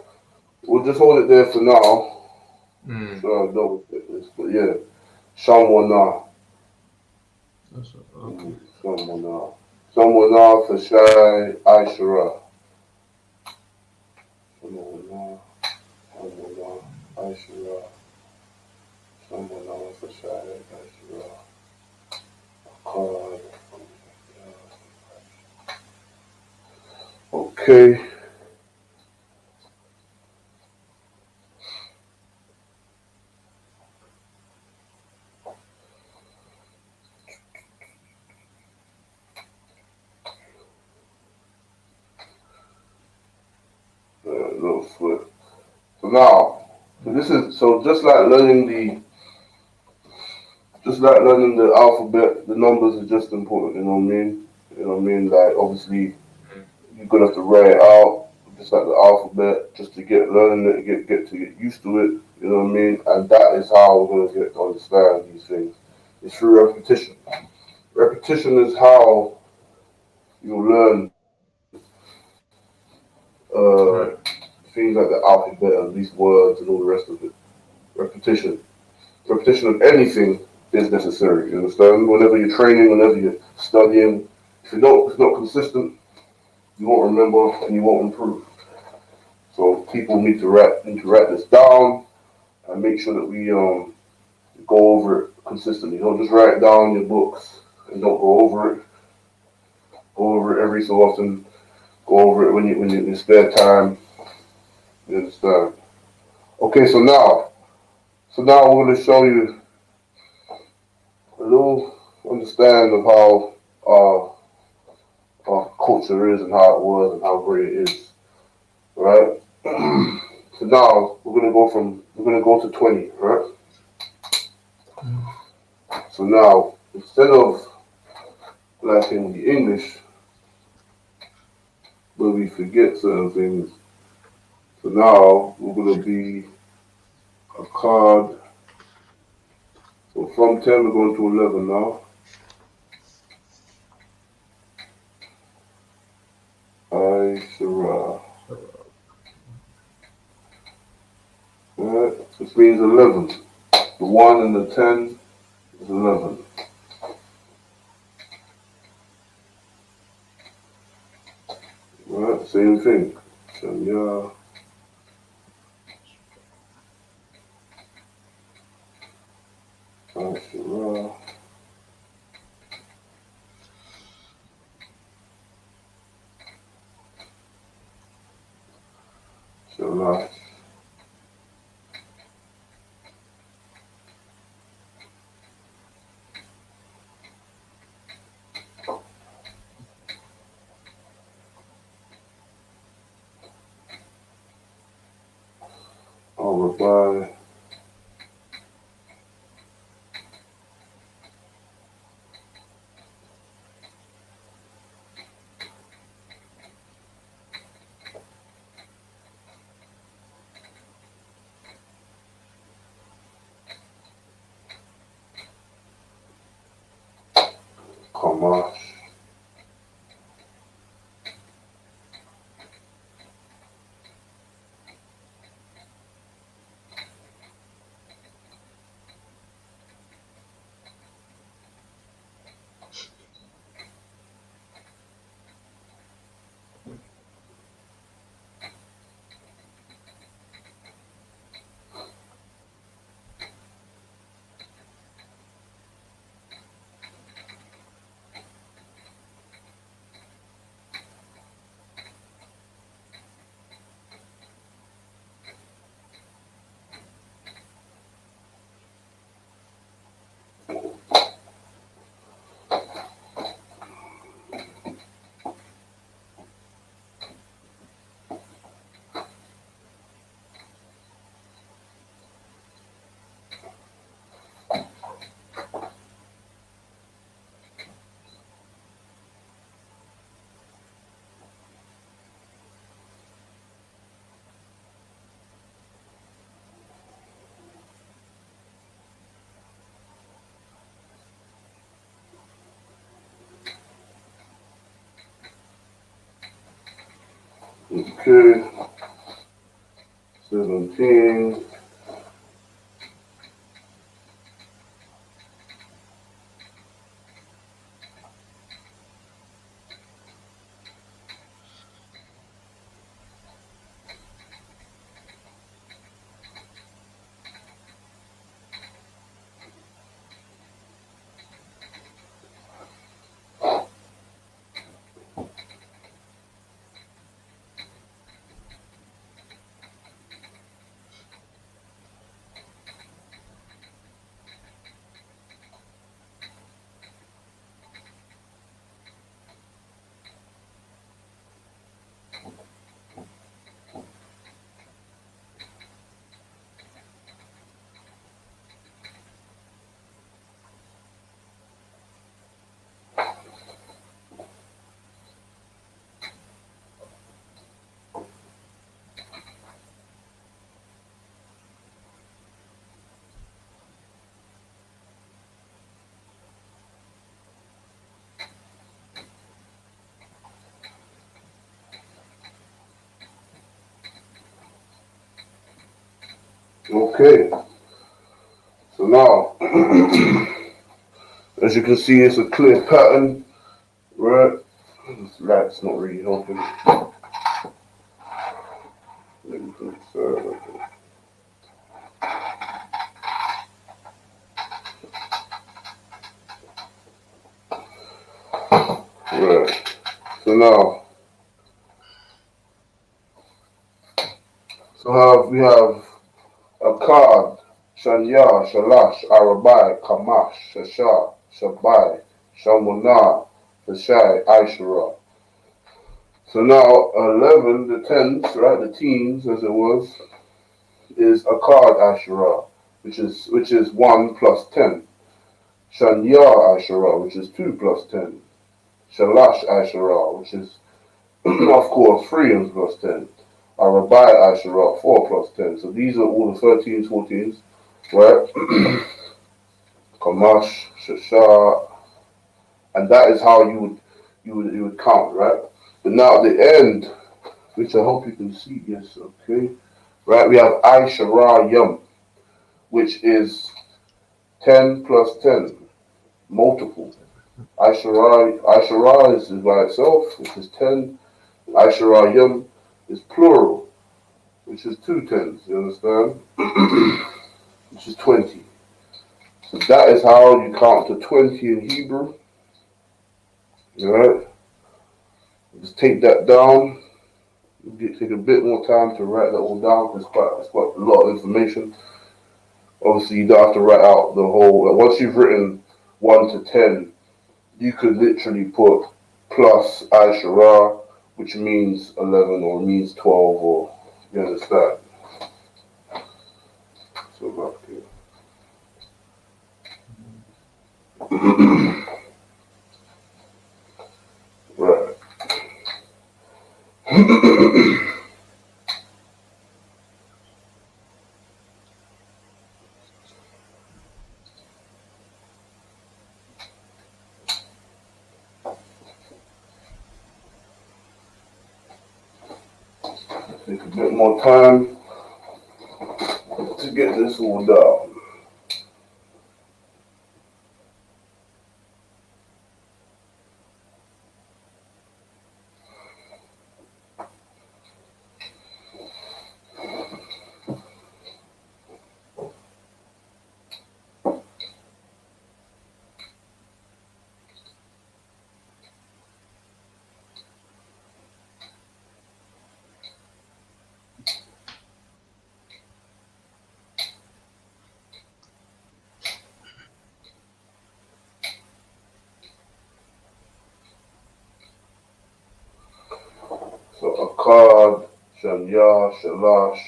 We'll just hold it there for now. Mm. So I double check this, but yeah, Shamwana. Okay. Shamwana. Shamwana for Shai Aishara. Shamwana. Shamwana. Aishara. Shamwana for Shai Aishara. Card. Okay. Little flip. So now, so this is so just like learning the alphabet, the numbers are just important. You know what I mean? You know what I mean? Like obviously, you're gonna have to write it out, just like the alphabet, just to get learning it, get to get used to it. You know what I mean? And that is how we're gonna get to understand these things. It's through repetition. Repetition is how you learn Right. things like the alphabet and these words and all the rest of it. Repetition. Repetition of anything is necessary. You understand? Whenever you're training, whenever you're studying, if it's not consistent, you won't remember and you won't improve. So people need to write this down and make sure that we go over it consistently. Don't just write it down in your books and don't go over it. Go over it every so often. Go over it when you in your spare time. You understand? Okay, so now we're going to show you a little understand of how our culture is and how it was and how great it is. Right? So now we're gonna go to 20, right? Mm. So now instead of like in the English where we forget certain things, so now we're gonna be a card. So from 10 we're going to 11 now. I Shara. So, Right? Which means 11. The 1 and the 10 is 11. Right? Same thing. Shanya, Ashara, Shalash. I'll reply. Kamash. Okay. 17. Okay, so now, as you can see, it's a clear pattern, right? This light's not really helping. Let me put this, right. So now, we have a card, Shanya, Shalash, Arabai, Kamash, Shasha, Shabai, Shamuna, Shashai, Aishara. So now 11, the tens, right, the teens as it was, is a card Ashura, which is 1 plus 10. Shanya Ashura, which is 2 plus 10. Shalash Ashura, which is of course 3 plus 10. Arabai Ashura, 4 plus 10. So these are all the 13s, 14s, right? Kamash, Shasha, and that is how you would count, right? But now at the end, which I hope you can see, yes, okay. Right, we have Aishara Yum, which is 10 plus 10, multiple. Aishara is by itself, which is 10. Aishara Yum is plural, which is 2 tens, you understand? Which is 20. So that is how you count to 20 in Hebrew. Alright? Just take that down. Take a bit more time to write that all down because it's quite a lot of information. Obviously, you don't have to write out the whole. Once you've written 1 to 10, you could literally put plus Aishara, which means 11 or means 12, or you understand. So back here. Right. Take a bit more time to get this all down. So Akkad, Shanya, Shalash,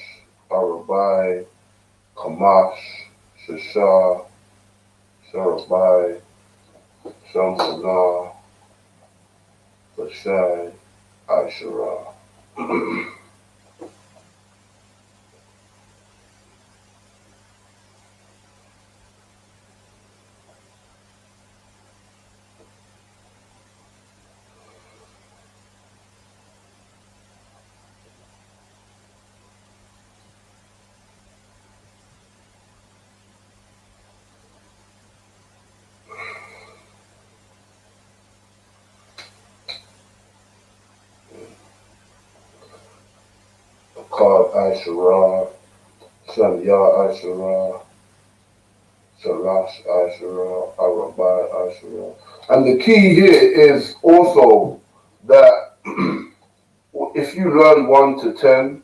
Arabai, Kamash, Shasha, Sharabai, Shamana, Bashai, Aishara. Akkad, Aishara, Shanya, Aishara, Shalash, Aishara, Arabai, Aishara. And the key here is also that if you learn 1 to 10,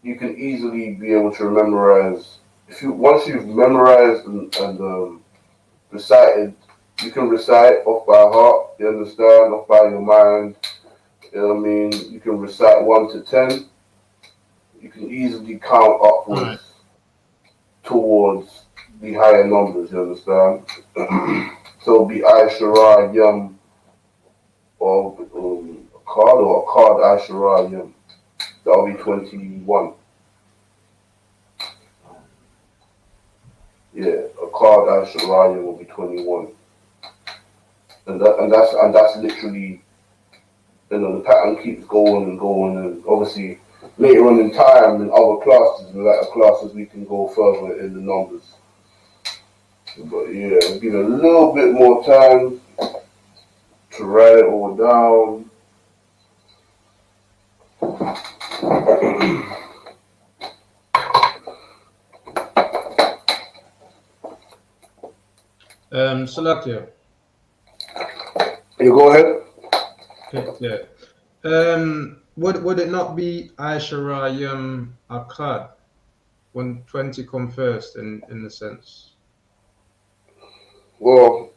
you can easily be able to memorize. If you once you've memorized and recited, you can recite off by heart. You understand, off by your mind. You know what I mean? You can recite 1 to 10. You can easily count upwards Right. towards the higher numbers. You understand? So it'll be Aishara Yum or a card Aishara Yum. That'll be 21. Yeah, a card Aishara will be 21. And that's literally, the pattern keeps going and going, and obviously later on in time in other classes, in later classes, we can go further in the numbers. But yeah, give it a little bit more time to write it all down. Salakia. You go ahead. Okay, yeah. Would it not be Aisharayim Akkad when 20 come first in the sense? Well,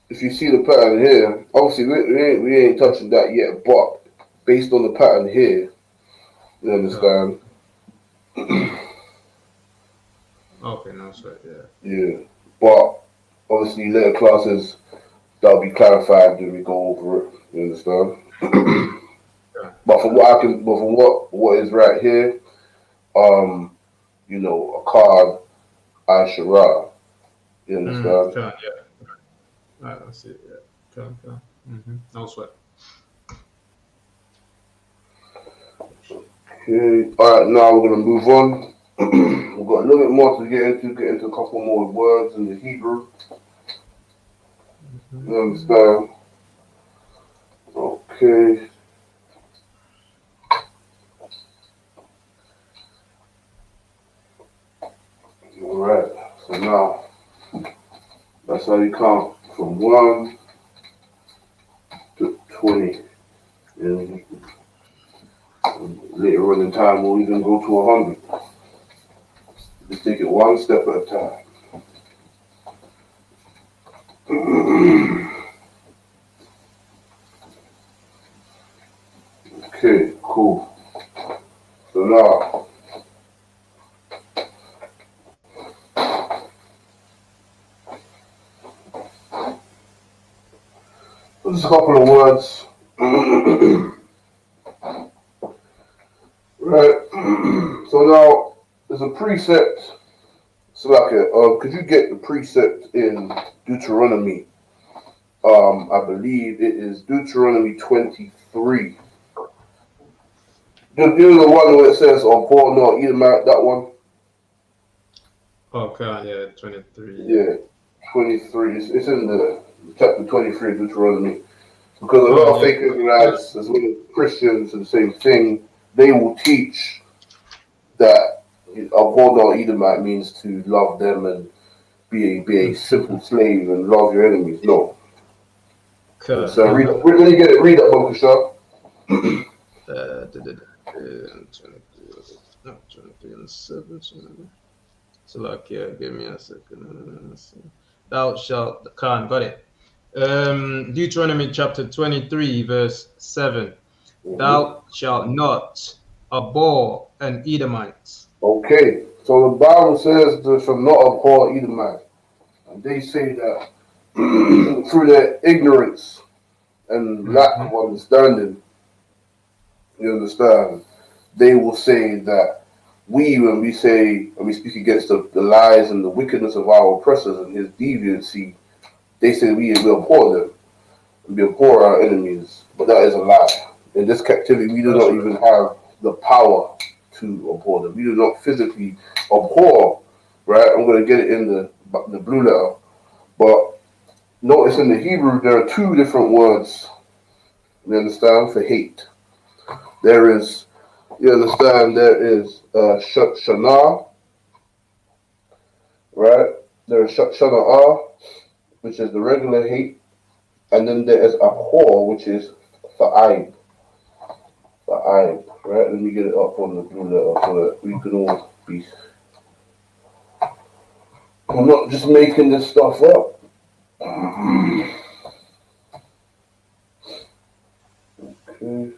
if you see the pattern here, obviously we ain't touching that yet, but based on the pattern here, you understand? Okay, no, sorry, yeah. Yeah. But obviously later classes that'll be clarified when we go over it. You understand? Yeah. But from what is right here, you know, a card Ashara. You understand? Yeah. Right, I see it, yeah. Okay. No sweat. Okay. Alright, now we're gonna move on. We've got a little bit more to get into a couple more words in the Hebrew. You understand? Okay. Alright. So now that's how you count from 1 to 20. And later on in time we'll even go to 100. Just take it one step at a time. Okay, cool. So now, just a couple of words. Right. So now, there's a precept. Salaka, could you get the precept in Deuteronomy? I believe it is Deuteronomy 23. You know the one where it says, Paul not Edomite, that one? Okay, yeah, 23. Yeah, 23. It's in the chapter 23 of Deuteronomy. Because a lot of fake Israelites, as well as Christians, and the same thing, they will teach that uphold Edomite means to love them and be a simple slave and love your enemies. No. Okay. So let me get it. Read that, Uncle Shaw. 23 and 7. So like, yeah, give me a second. Thou shalt, Khan, got it. Deuteronomy chapter 23, verse 7. Thou shalt not abhor an Edomite. Okay, so the Bible says they shall not abhor Edomite. And they say that through their ignorance and lack of understanding, you understand, they will say that when we speak against the lies and the wickedness of our oppressors and his deviancy, they say we will abhor them and we abhor our enemies. But that is a lie. In this captivity, we do not even have the power to abhor them. We do not physically abhor, right? I'm going to get it in the blue letter. But notice in the Hebrew, there are two different words, you understand, for hate. There is, you understand, there is shana, right? There is shana'ah, which is the regular hate. And then there is abhor, which is fa'aib. Fa'aib, right? Let me get it up on the blue letter so that we can all be. I'm not just making this stuff up. Okay.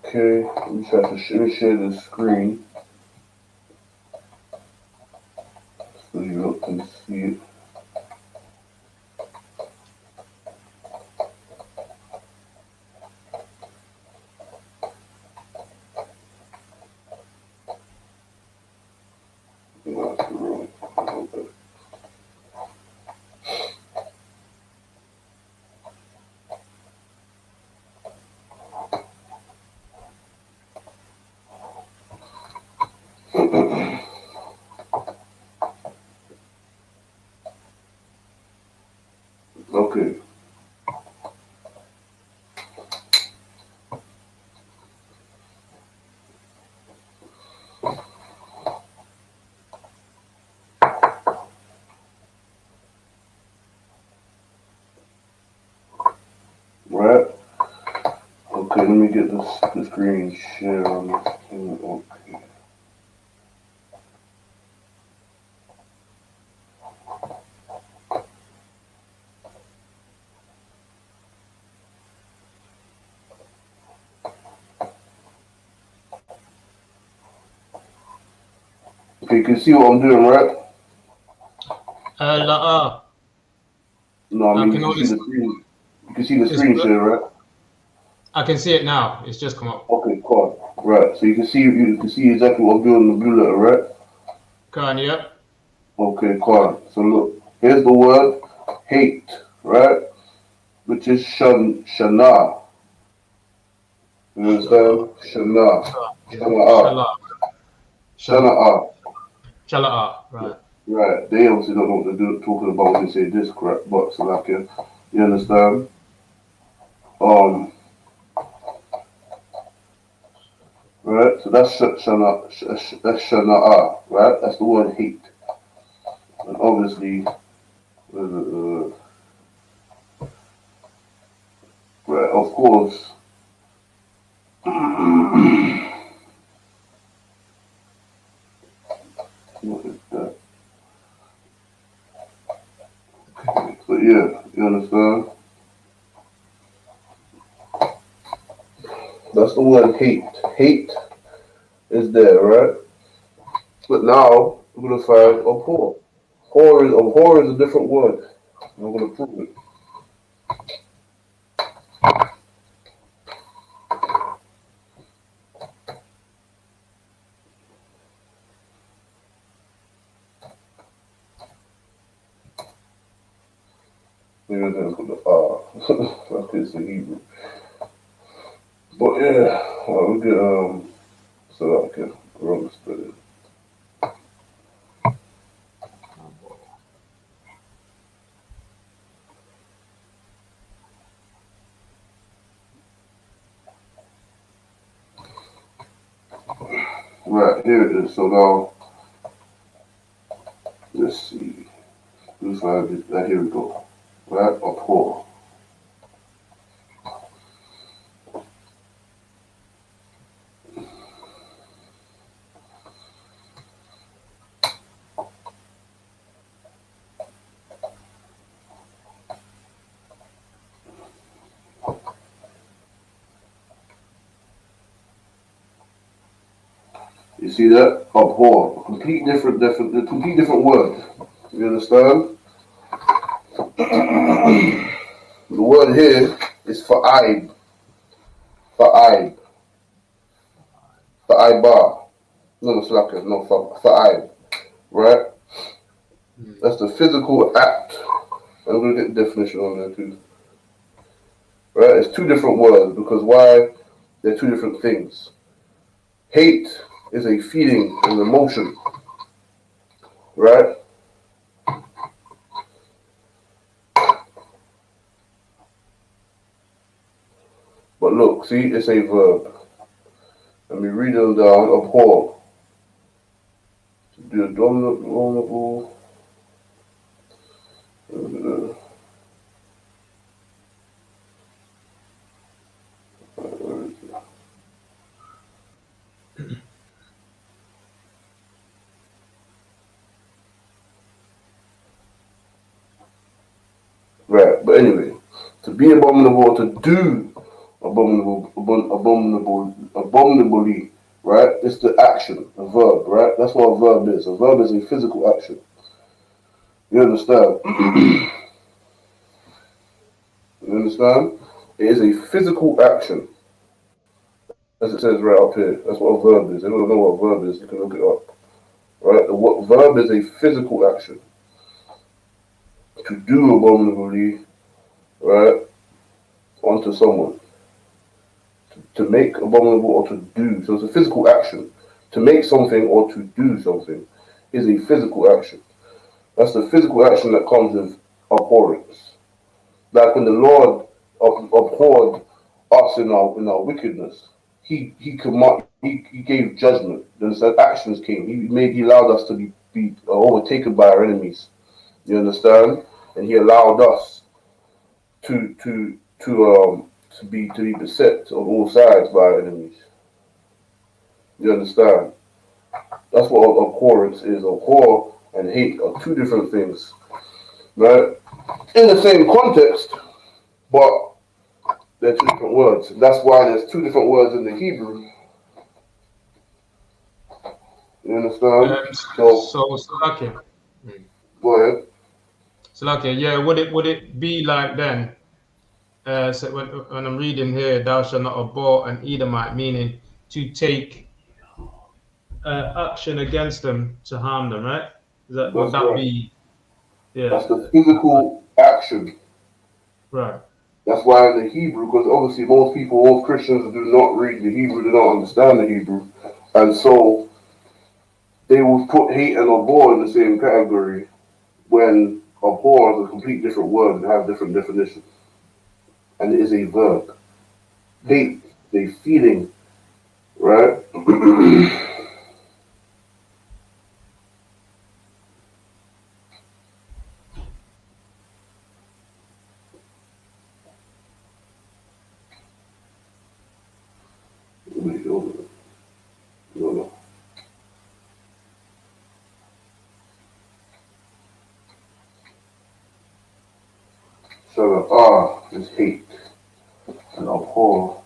Okay, let me try to let me share the screen so you lot can see it. That's the wrong- Okay. Right. Okay, let me get the screen share on this thing. Okay. Okay, you can see what I'm doing, right? La, No, I I mean you can can only. see the screen. You can see the It's, screen share, right? I can see it now. It's just come up. Okay, cool. Right. So you can see exactly what I'm doing in the blue letter, right? Can yep. Okay, cool. So look, here's the word hate, right? Which is shana. You Shala. understand? Shana. Yeah. Shana. Shala. Shala. Shana. Shala. Right. Right. They obviously don't know what they're talking about when they say this crap, but so like you understand? Um, right? So that's that's shana, right? That's the word hate. And obviously, right, of course, what is that? But yeah, you understand? That's the word hate. Hate is there, right? But now we're gonna find abhor. Abhor is a different word. I'm gonna prove it. Maybe I'm gonna put the R. I can't say Hebrew. But yeah, we get so I can wrong spelling. Right, here it is. So now let's see. Let's find it. Here we go. Right, abhor. You see that? Abhor. Complete different word. You understand? The word here is fa'aib. Fa'aib. Fa'aiba. No, it's like no fa'aib. Right? That's the physical act. I'm gonna get the definition on there too. Right? It's two different words because why? They're two different things. Hate is a feeling, an emotion. Right? But look, see, it's a verb. Let me read them down. Abhor. To be a dominant, vulnerable. Right, but anyway, to be abominable, to do abominably, right? It's the action, a verb, right? That's what a verb is. A verb is a physical action. You understand? You understand? It is a physical action, as it says right up here. That's what a verb is. If you don't know what a verb is, you can look it up. Right? The verb is a physical action. To do abominably, right, onto someone. To make abominable or to do. So it's a physical action. To make something or to do something is a physical action. That's the physical action that comes with abhorrence. Like when the Lord abhorred us in our wickedness, he gave judgment. Then said actions came. He allowed us to be overtaken by our enemies. You understand? And he allowed us to to to be beset on all sides by our enemies. You understand? That's what abhorrence is. Abhor and hate are two different things, right? In the same context, but they're two different words. That's why there's two different words in the Hebrew. You understand? So Salakia. go ahead. Salakia, yeah, would it be like then? So when I'm reading here, thou shalt not abhor an Edomite, meaning to take action against them to harm them, right? Would That's that right. be, yeah, That's the physical action. right? That's why in the Hebrew, because obviously most Christians do not read the Hebrew, they don't understand the Hebrew, and so they will put hate and abhor in the same category when abhor is a complete different word and have different definitions, and it is a verb. Hate, a feeling, right? So is hate and abhor.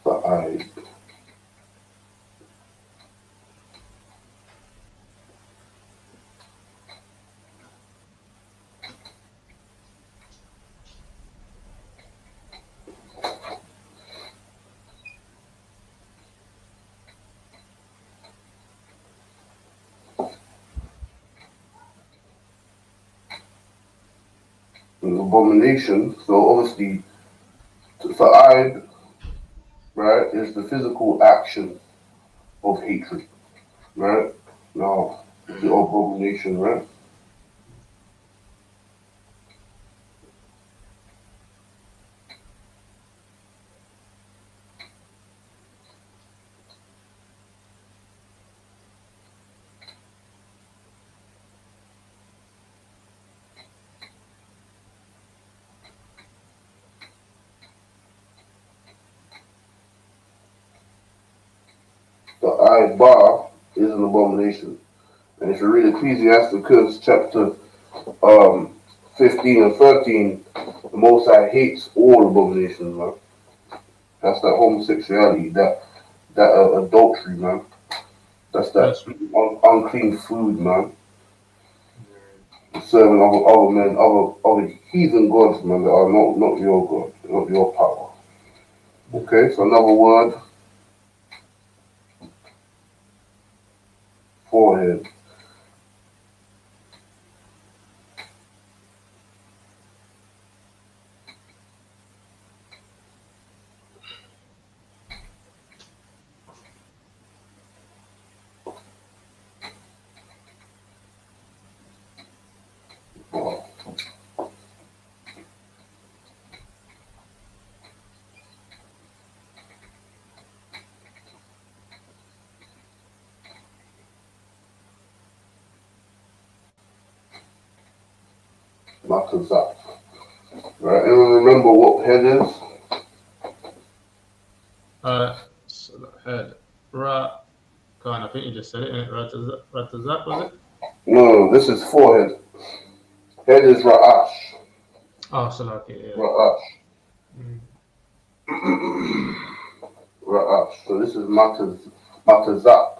The an abomination. So obviously, sa'id, right, is the physical action of hatred, right? Now, the abomination, right? The bar is an abomination. And if you read Ecclesiasticus chapter um, 15 and 13, the Most High hates all abominations, man. That's that homosexuality, that adultery, man. That's that That's unclean food, man. Serving other men, other heathen gods, man, that are not your God, not your power. Okay, so another word, forehead. Makazat. Right? Anyone remember what head is? so head. Ra, God, I think you just said it, innit? Ratazak, was it? No, this is forehead. Head is Ra'ash. Oh, Salaki, yeah. Ra'ash. Mm. Ra'ash. So this is Matazak,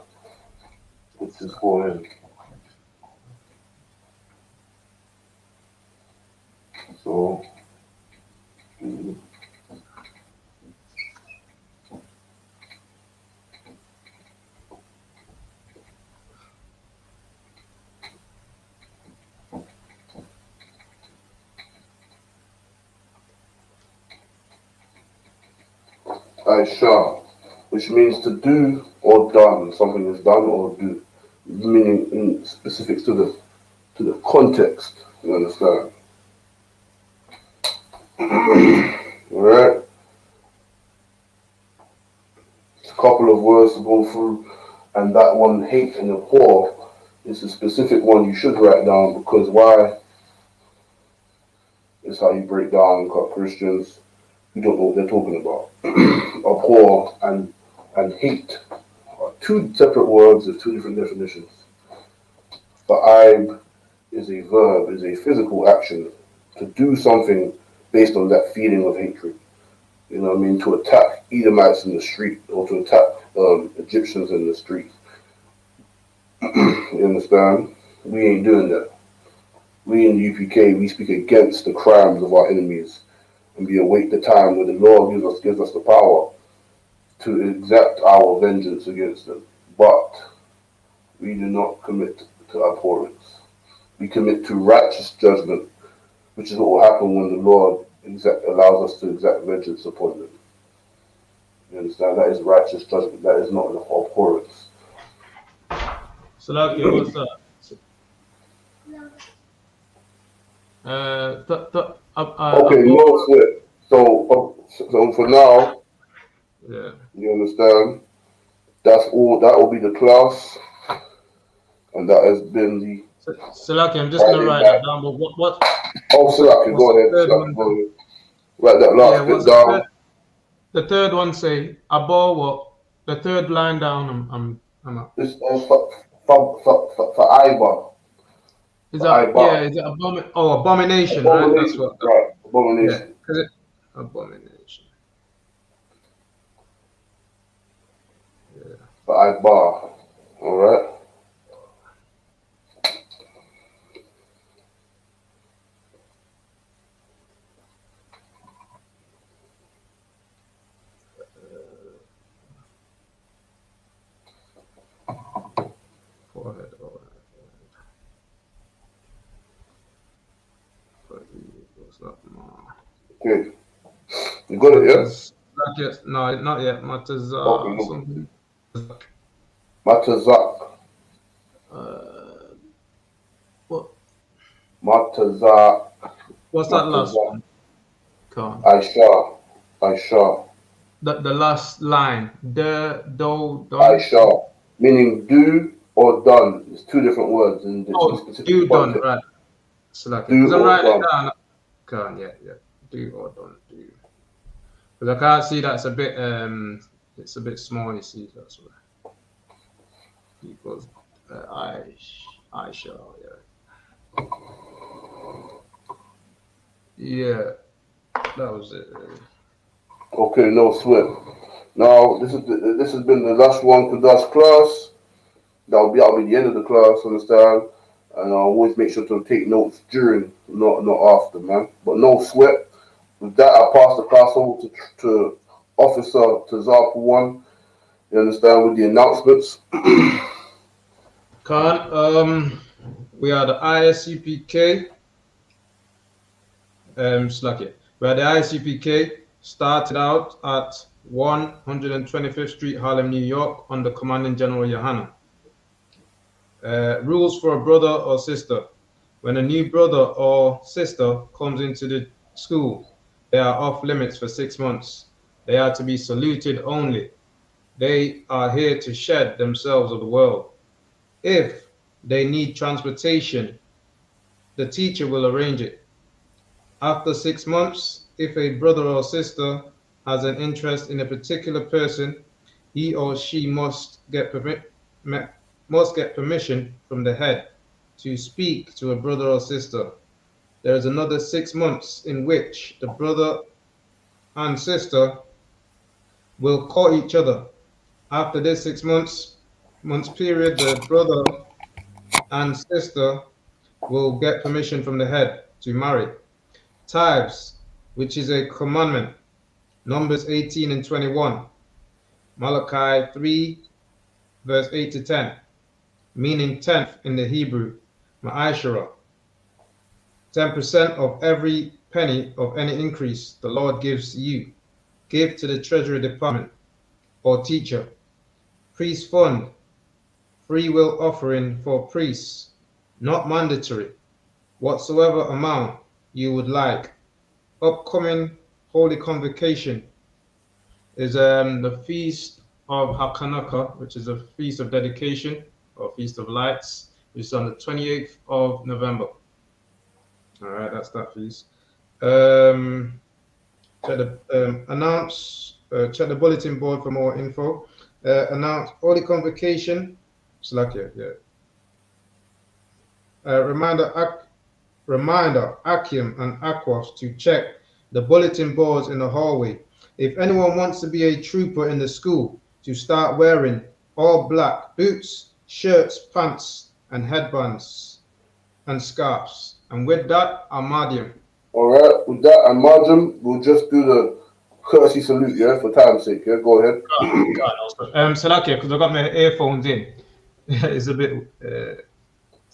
which is forehead. So, Aisha, which means to do or done. Something is done or do, meaning in specifics to the context. You understand? All right. It's a couple of words to go through, and that one, hate and abhor, is a specific one you should write down because why? It's how you break down Christians who don't know what they're talking about. Abhor and hate are two separate words with two different definitions. Ba'ib is a verb, is a physical action to do something based on that feeling of hatred. You know what I mean? To attack Edomites in the street or to attack Egyptians in the street. You understand? We ain't doing that. We in the UPK, we speak against the crimes of our enemies and we await the time where the Lord gives us the power to exact our vengeance against them. But we do not commit to abhorrence. We commit to righteous judgment, which is what will happen when the Lord allows us to exact vengeance upon them. You understand? That is righteous judgment. That is not an abhorrence. Salaki, what's that? Okay, no sweat. So for now, yeah. you understand? That's all. That will be the class, and that has been the. Salaki, I'm just gonna write that down. But what? Oh, Salaki, What's go the ahead. third Salaki, one? go ahead. Write that Yeah, last bit down. the third one say? Abor what? The third line down. I'm up. It's for Iba. Is For that yeah? Iba. Is it abomination? Right. That's Abomination. what. Right. Yeah. Abomination. Is it abomination? Yeah. For Iba. All right. Forehead. All right. What's that? Okay. You got it, yeah? Matters. Not yet. No, not yet. Matters. Okay, look. Something. Matazak. What? Matazak. What's that last Matazak. one? Come on. Aisha. Aisha. The last line. Do, done. Aisha. Meaning do or done. It's two different words in Oh, specific do done. context. Right. Select it. Because Do I'm or writing it done. down. Can't. Yeah. Do or done. Do. Because I can't see that's a bit. It's a bit small. You see. That's why. Because I shall. Yeah. Yeah. That was it. Really. Okay, no sweat. Now this has been the Lashawan Qadash class. That'll be the end of the class, understand? And I always make sure to take notes during, not after, man. But no sweat. With that, I pass the class over to Officer Tazar one. You understand with the announcements. Khan, we are the ISUPK. Slack it. Where the ISUPK started out at 125th Street, Harlem, New York, under Commanding General Yohana. Rules for a brother or sister. When a new brother or sister comes into the school, they are off limits for 6 months. They are to be saluted only. They are here to shed themselves of the world. If they need transportation, the teacher will arrange it. After 6 months, if a brother or sister has an interest in a particular person, he or she must get permission from the head. to speak to a brother or sister, there is another 6 months in which the brother and sister will call each other. After this 6 months period, the brother and sister will get permission from the head to marry. Tithes, which is a commandment, Numbers 18 and 21, Malachi 3, verse 8 to 10, meaning tenth in the Hebrew, ma'ashara, 10% of every penny of any increase the Lord gives you. Give to the Treasury Department or teacher. Priest fund, free will offering for priests, not mandatory, whatsoever amount you would like. Upcoming Holy Convocation is the Feast of Hakanaka, which is a feast of dedication or feast of lights, which is on the 28th of November. All right, that's that feast. Check the bulletin board for more info. Announce Holy Convocation. Slakia, yeah. Reminder, Akim and Aquas to check the bulletin boards in the hallway. If anyone wants to be a trooper in the school, to start wearing all black boots, shirts, pants, and headbands and scarves. And with that, Ahmadian. All right, with that, and Marjam, we'll just do the courtesy salute, yeah, for time's sake, yeah? Go ahead. Salakia, because I got my earphones in. It's a bit.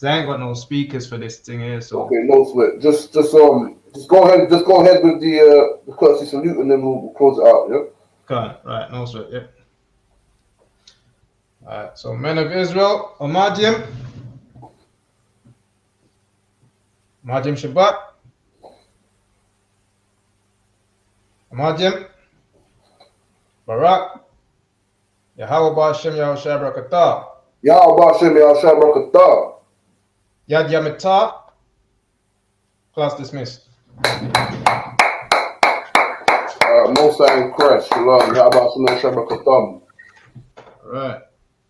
I ain't got no speakers for this thing here, so. Okay, no sweat. Just go ahead with the courtesy salute, and then we'll close it out, yeah? Right, no sweat, yeah. All right, so men of Israel, Ahmadian. Ahmadian Shabbat. Ahmadian. Barak. Yahweh Ba'Shem Yahushua Barakatah. Yahweh Ba'Shem Yahushua Barakatah. Yad Yamitah. Class dismissed. Most I in Christ. Shalom. Yahweh Ba'Shem Yahushua Barakatah. All right.